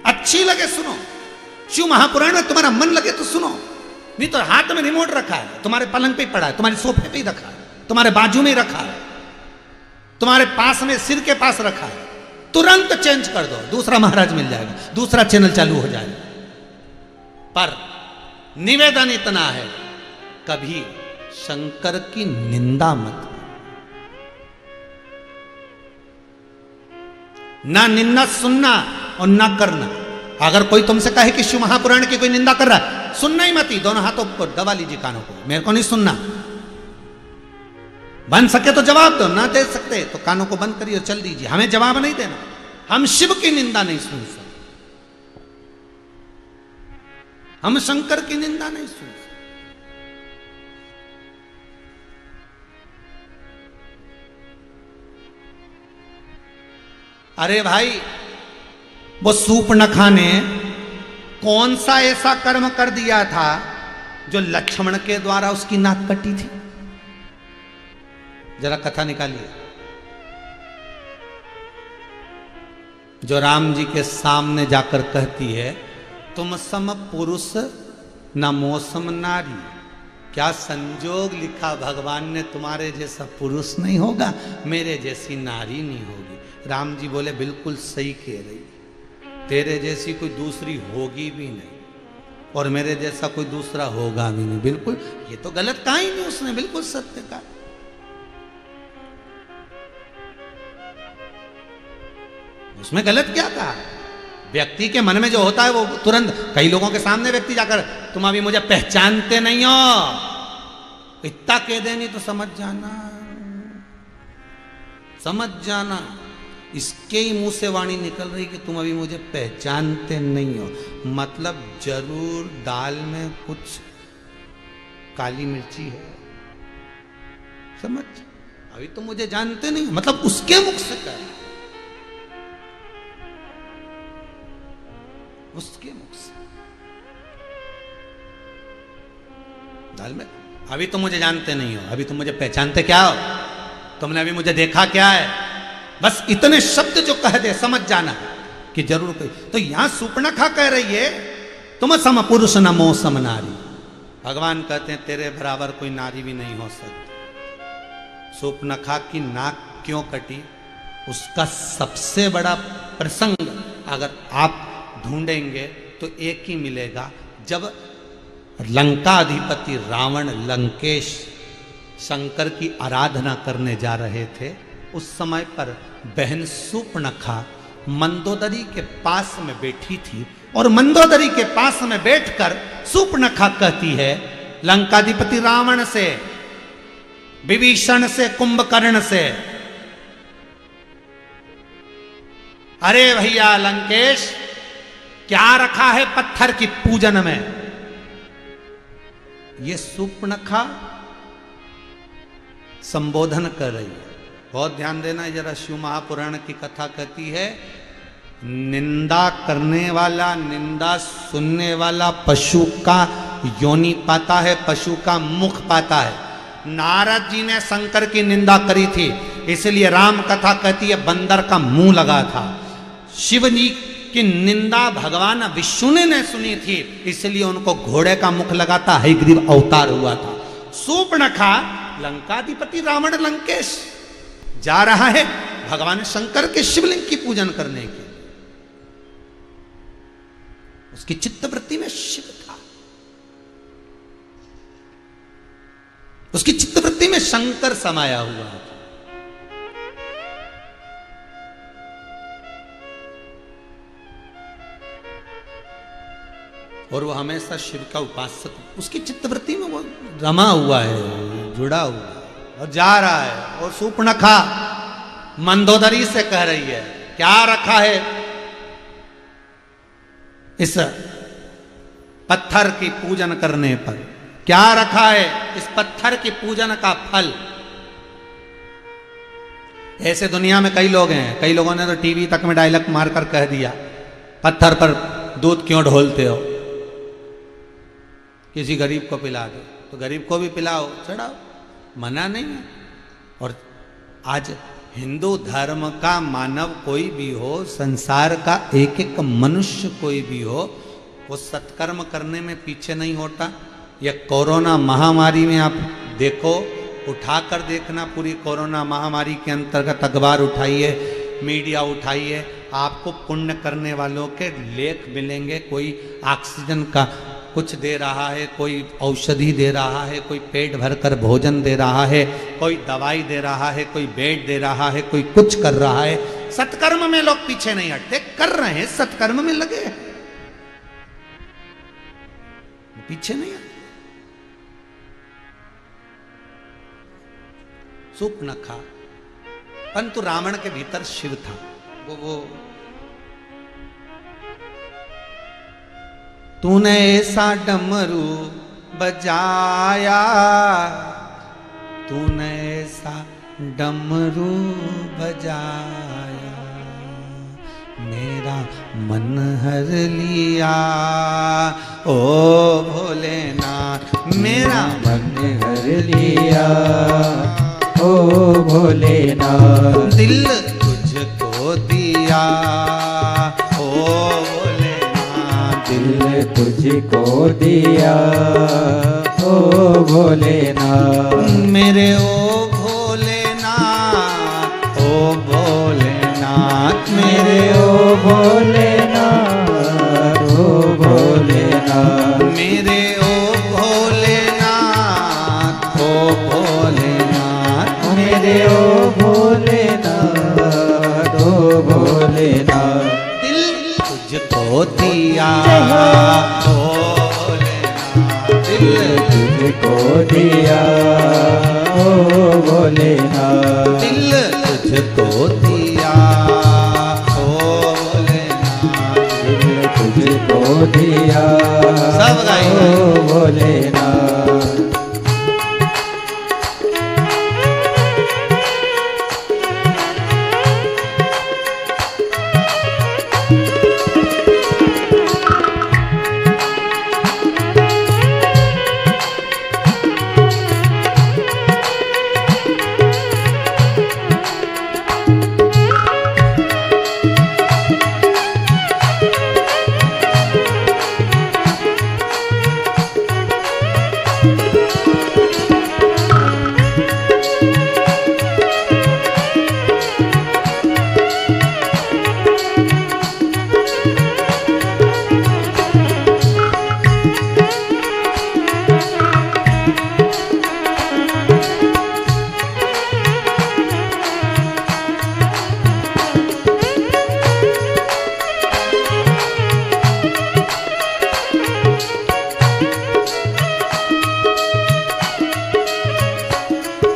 अच्छी लगे सुनो। शिव महापुराण में तुम्हारा मन लगे तो सुनो, नहीं तो हाथ में रिमोट रखा है, तुम्हारे पलंग पे ही पड़ा है, तुम्हारे सोफे पे ही रखा है, तुम्हारे बाजू में ही रखा है, तुम्हारे पास में सिर के पास रखा है, तुरंत चेंज कर दो, दूसरा महाराज मिल जाएगा, दूसरा चैनल चालू हो जाएगा। पर निवेदन इतना है, कभी शंकर की निंदा मत करो, ना निंदा सुनना और ना करना। अगर कोई तुमसे कहे कि शिव महापुराण की कोई निंदा कर रहा है, सुनना ही मत, ही दोनों हाथों को दबा लीजिए कानों को, मेरे को नहीं सुनना। बन सके तो जवाब दो, ना दे सकते तो कानों को बंद करिए और चल दीजिए, हमें जवाब नहीं देना। हम शिव की निंदा नहीं सुन सकते, हम शंकर की निंदा नहीं सुन सकते। अरे भाई, वो सूर्पणखा ने कौन सा ऐसा कर्म कर दिया था जो लक्ष्मण के द्वारा उसकी नाक कटी थी? जरा कथा निकालिए। जो राम जी के सामने जाकर कहती है, तुम सम पुरुष न मौसम नारी। क्या संजोग लिखा भगवान ने, तुम्हारे जैसा पुरुष नहीं होगा, मेरे जैसी नारी नहीं होगी। राम जी बोले बिल्कुल सही कह रही, तेरे जैसी कोई दूसरी होगी भी नहीं और मेरे जैसा कोई दूसरा होगा भी नहीं। बिल्कुल, ये तो गलत कहा ही नहीं उसने, बिल्कुल सत्य कहा। उसमें गलत क्या था? व्यक्ति के मन में जो होता है वो तुरंत, कई लोगों के सामने व्यक्ति जाकर तुम अभी मुझे पहचानते नहीं हो, इतना कह देनी तो समझ जाना, समझ जाना। इसके ही मुंह से वाणी निकल रही कि तुम अभी मुझे पहचानते नहीं हो, मतलब जरूर दाल में कुछ काली मिर्ची है। समझ, अभी तुम मुझे जानते नहीं, मतलब उसके मुख से कह, उसके मुख से दाल में, अभी तुम मुझे जानते नहीं हो, अभी तुम मुझे पहचानते क्या हो, तुमने अभी मुझे देखा क्या है। बस इतने शब्द जो कह दे समझ जाना कि जरूर कोई। तो यहां सूर्पणखा कह रही है, तुम सम पुरुष न मौसम नारी। भगवान कहते हैं तेरे बराबर कोई नारी भी नहीं हो सकती। सूर्पणखा की नाक क्यों कटी, उसका सबसे बड़ा प्रसंग अगर आप ढूंढेंगे तो एक ही मिलेगा। जब लंकाधिपति रावण लंकेश शंकर की आराधना करने जा रहे थे, उस समय पर बहन सूर्पणखा मंदोदरी के पास में बैठी थी और मंदोदरी के पास में बैठकर सूर्पणखा कहती है लंकाधिपति रावण से, विभीषण से, कुंभकर्ण से, अरे भैया लंकेश, क्या रखा है पत्थर की पूजन में। ये सूर्पणखा संबोधन कर रही है। बहुत ध्यान देना जरा, शिव महापुराण की कथा कहती है, निंदा करने वाला, निंदा सुनने वाला पशु का योनि पाता है, पशु का मुख पाता है। नारद जी ने शंकर की निंदा करी थी, इसलिए राम कथा कहती है बंदर का मुंह लगा था। शिव जी की निंदा भगवान विष्णु ने सुनी थी, इसलिए उनको घोड़े का मुख लगाता हयग्रीव अवतार हुआ था। सूर्पणखा लंकाधिपति रावण लंकेश जा रहा है भगवान शंकर के शिवलिंग की पूजन करने के, उसकी चित्तवृत्ति में शिव था, उसकी चित्तवृत्ति में शंकर समाया हुआ था। और वो हमेशा शिव का उपासक, उसकी चित्तवृत्ति में वो रमा हुआ है, जुड़ा हुआ है और जा रहा है। और सूर्पणखा मंदोदरी से कह रही है, क्या रखा है इस पत्थर की पूजन करने पर, क्या रखा है इस पत्थर की पूजन का फल। ऐसे दुनिया में कई लोग हैं, कई लोगों ने तो टीवी तक में डायलॉग मारकर कह दिया, पत्थर पर दूध क्यों ढोलते हो, किसी गरीब को पिला दो, तो गरीब को भी पिलाओ, चढ़ाओ, मना नहीं है। और आज हिंदू धर्म का मानव कोई भी हो, संसार का एक एक मनुष्य कोई भी हो, वो सत्कर्म करने में पीछे नहीं होता। यह कोरोना महामारी में आप देखो, उठाकर देखना, पूरी कोरोना महामारी के अंतर्गत अखबार उठाइए, मीडिया उठाइए, आपको पुण्य करने वालों के लेख मिलेंगे। कोई ऑक्सीजन का कुछ दे रहा है, कोई औषधि दे रहा है, कोई पेट भरकर भोजन दे रहा है, कोई दवाई दे रहा है, कोई बेड दे रहा है, कोई कुछ कर रहा है। सत्कर्म में लोग पीछे नहीं हटते, कर रहे हैं, सत्कर्म में लगे हैं, पीछे नहीं हटते। सूर्पणखा, परंतु रावण के भीतर शिव था। वो तूने ऐसा डमरू बजाया, तूने ऐसा डमरू बजाया, मेरा मन हर लिया, ओ भोलेनाथ मेरा मन हर लिया, ओ भोलेनाथ। दिल तुझको दिया ओ भोलेनाथ, दिल तुझको दिया ओ भोलेनाथ। मेरे ओ भोलेनाथ, ओ भोलेनाथ, मेरे ओ भोलेनाथ, ओ भोलेनाथ। मेरे ओ भोलेनाथ, ओ भोलेनाथ, मेरे ओ भोलेनाथ, ओ भोलेनाथ। दिल तुझको दिया ओ भोलेनाथ, दिल तुझको दिया ओ भोलेनाथ। दिल तुझको दिया ओ भोलेनाथ, दिल तुझको दिया सब गाइए। ओ भोलेनाथ।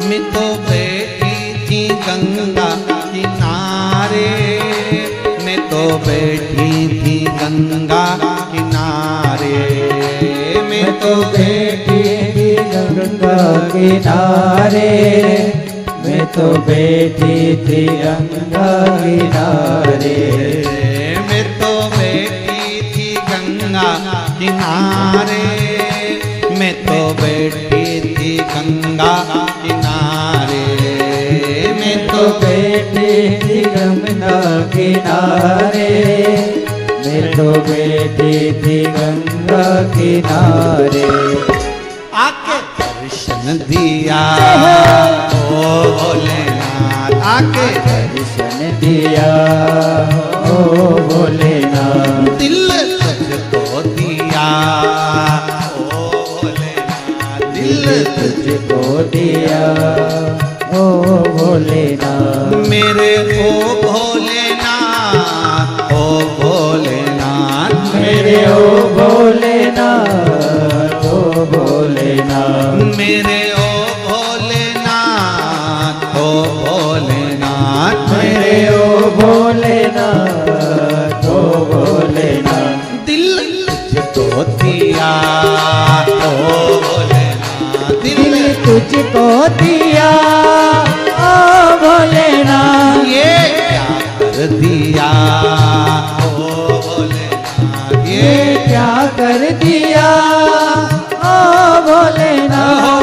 मैं तो बैठी थी गंगा किनारे, मैं तो बैठी थी गंगा किनारे, मैं तो बैठी थी गंगा किनारे। मैं तो बैठी थी गंगा किनारे। मैं तो बैठी थी गंगा किनारे, मैं तो बैठी थी गंगा किनारे, मैं तो बैठी थी गंगा किनारे। मैं तो बैठी थी गंगा किनारे। आके दर्शन दिया ओ भोलेनाथ, आके दर्शन दिया ओ भोलेनाथ। दिल तुझको दिया ओ भोलेनाथ, दिल तुझको दिया ओ भोलेनाथ। मेरे ओ भोलेनाथ, ओ भोलेनाथ, मेरे ओ भोलेनाथ, ओ भोलेनाथ। मेरे ओ भोलेनाथ, ओ भोलेनाथ, मेरे ओ भोलेनाथ, ओ भोलेनाथ। दिल तुझको दिया ओ भोलेनाथ, दिल तुझको दिया ओ भोलेनाथ। ये क्या कर दिया ओ भोलेनाथ, ये क्या कर दिया ओ भोलेनाथ।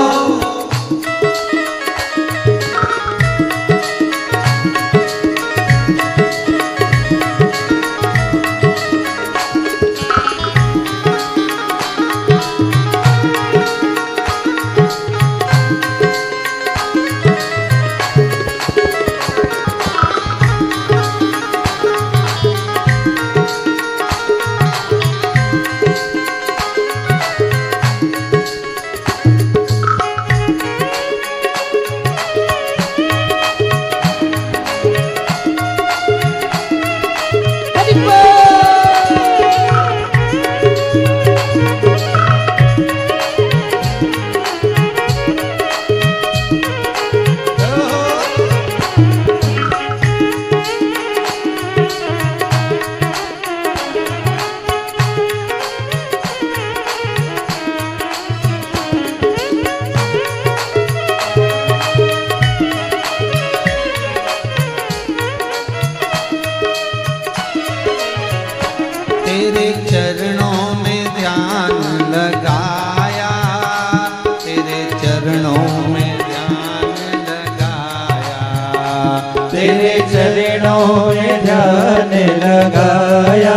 तेरे चरणों में ध्यान लगाया,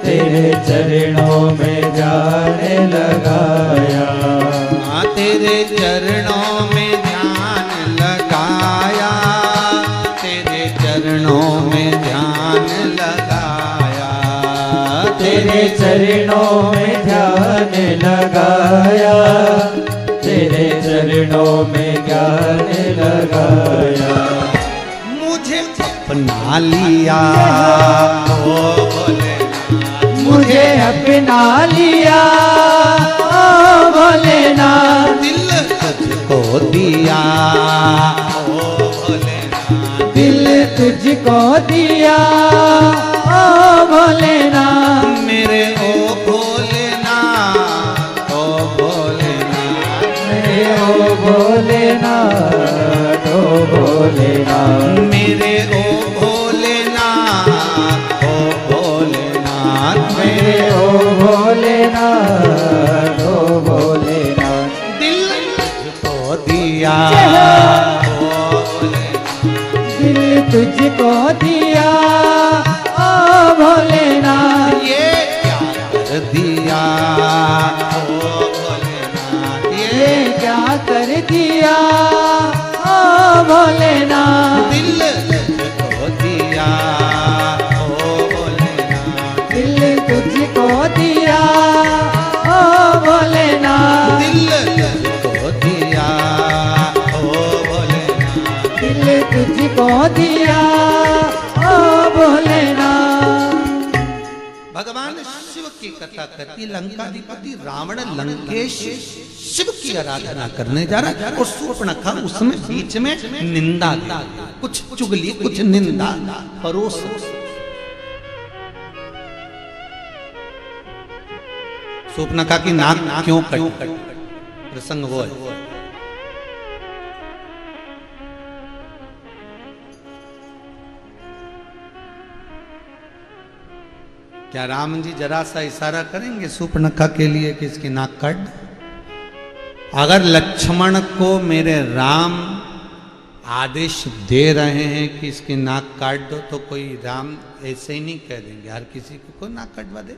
तेरे चरणों में ध्यान लगाया। हाँ तेरे चरणों में ध्यान लगाया, तेरे चरणों में ध्यान लगाया, तेरे चरणों में ध्यान लगाया, तेरे चरणों में ध्यान लगाया। मुझे अपना लिया ओ भोलेनाथ, मुझे अपना लिया ओ भोलेनाथ, दिल तुझको दिया ओ भोलेनाथ, दिल तुझको दिया ओ भोलेनाथ, मेरे ओ भोलेनाथ, ओ भोलेनाथ, मेरे ओ भोलेनाथ, ओ भोलेनाथ, मेरे ओ भोलेनाथ, ओ भोलेनाथ, मेरे ओ भोलेनाथ, ओ भोलेनाथ, दिल तुझको दिया ओ भोलेनाथ, दिल तुझको दिया ओ भोलेनाथ, ये क्या कर दिया ओ भोलेनाथ, ये क्या कर दिया ओ भोलेनाथ, दिल तुझको दिया ओ भोलेनाथ, दिल तुझको दिया ओ भोलेनाथ, दिल तुझको दिया ओ भोलेनाथ, दिल तुझको दिया ओ भोलेनाथ। भगवान शिव की कथा करती लंकाधिपति रावण लंकेश शिव की आराधना करने जा रहा है और शूर्पणखा उसमें बीच में निंदा दी, कुछ चुगली कुछ निंदा परोस। शूर्पणखा की नाक क्यों कटी, प्रसंग वो है। क्या राम जी जरा सा इशारा करेंगे शूर्पणखा के लिए कि इसकी नाक काट दो? अगर लक्ष्मण को मेरे राम आदेश दे रहे हैं कि इसकी नाक काट दो तो कोई राम ऐसे ही नहीं कह देंगे हर किसी को नाक कटवा दे।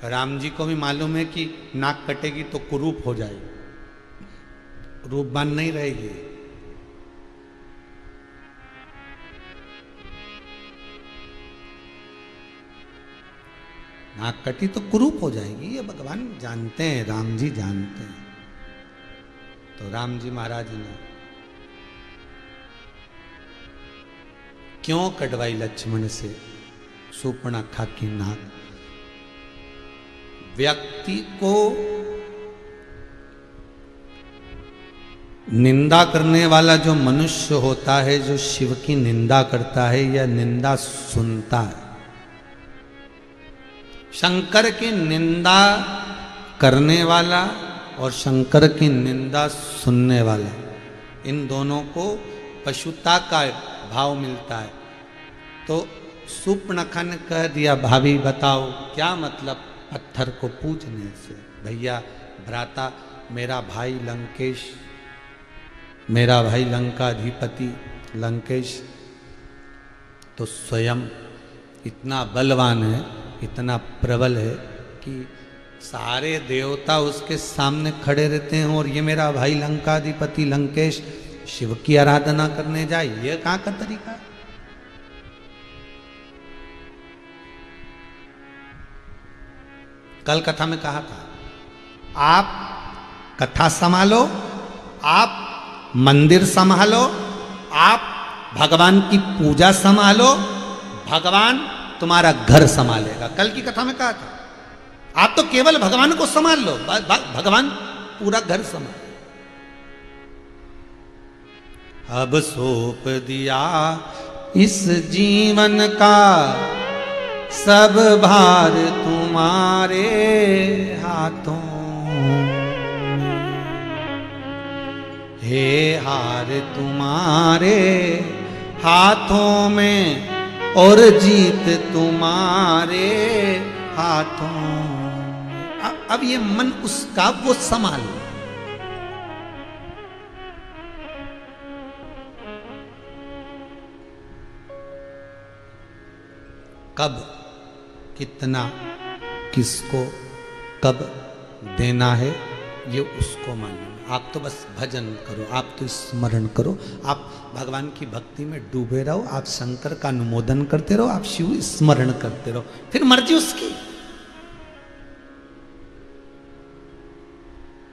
राम जी को भी मालूम है कि नाक कटेगी तो कुरूप हो जाएगी, रूपवान नहीं रहेगी। नाक कटी तो कुरूप हो जाएगी, ये भगवान जानते हैं, राम जी जानते हैं। तो राम जी महाराज ने क्यों कटवाई लक्ष्मण से शूर्पणखा की नाक? व्यक्ति को निंदा करने वाला जो मनुष्य होता है, जो शिव की निंदा करता है या निंदा सुनता है, शंकर की निंदा करने वाला और शंकर की निंदा सुनने वाला, इन दोनों को पशुता का भाव मिलता है। तो शूर्पणखा ने कह दिया, भाभी बताओ क्या मतलब पत्थर को पूजने से? भैया भ्राता, मेरा भाई लंकेश, मेरा भाई लंकाधिपति लंकेश तो स्वयं इतना बलवान है, इतना प्रबल है कि सारे देवता उसके सामने खड़े रहते हैं और ये मेरा भाई लंकाधिपति लंकेश शिव की आराधना करने जाए, ये कहाँ का तरीका? कल कथा में कहा था, आप कथा संभालो, आप मंदिर संभालो, आप भगवान की पूजा संभालो, भगवान तुम्हारा घर संभालेगा। कल की कथा में कहा था, आप तो केवल भगवान को संभाल लो, भगवान पूरा घर संभाल। अब सौंप दिया इस जीवन का सब भार तुम्हारे हाथों, हे हार तुम्हारे हाथों में और जीत तुम्हारे हाथों। अब ये मन उसका वो संभाल। कब, कितना, किसको, कब देना है, ये उसको मालूम। आप तो बस भजन करो, आप तो स्मरण करो, आप भगवान की भक्ति में डूबे रहो, आप शंकर का अनुमोदन करते रहो, आप शिव स्मरण करते रहो, फिर मर्जी उसकी।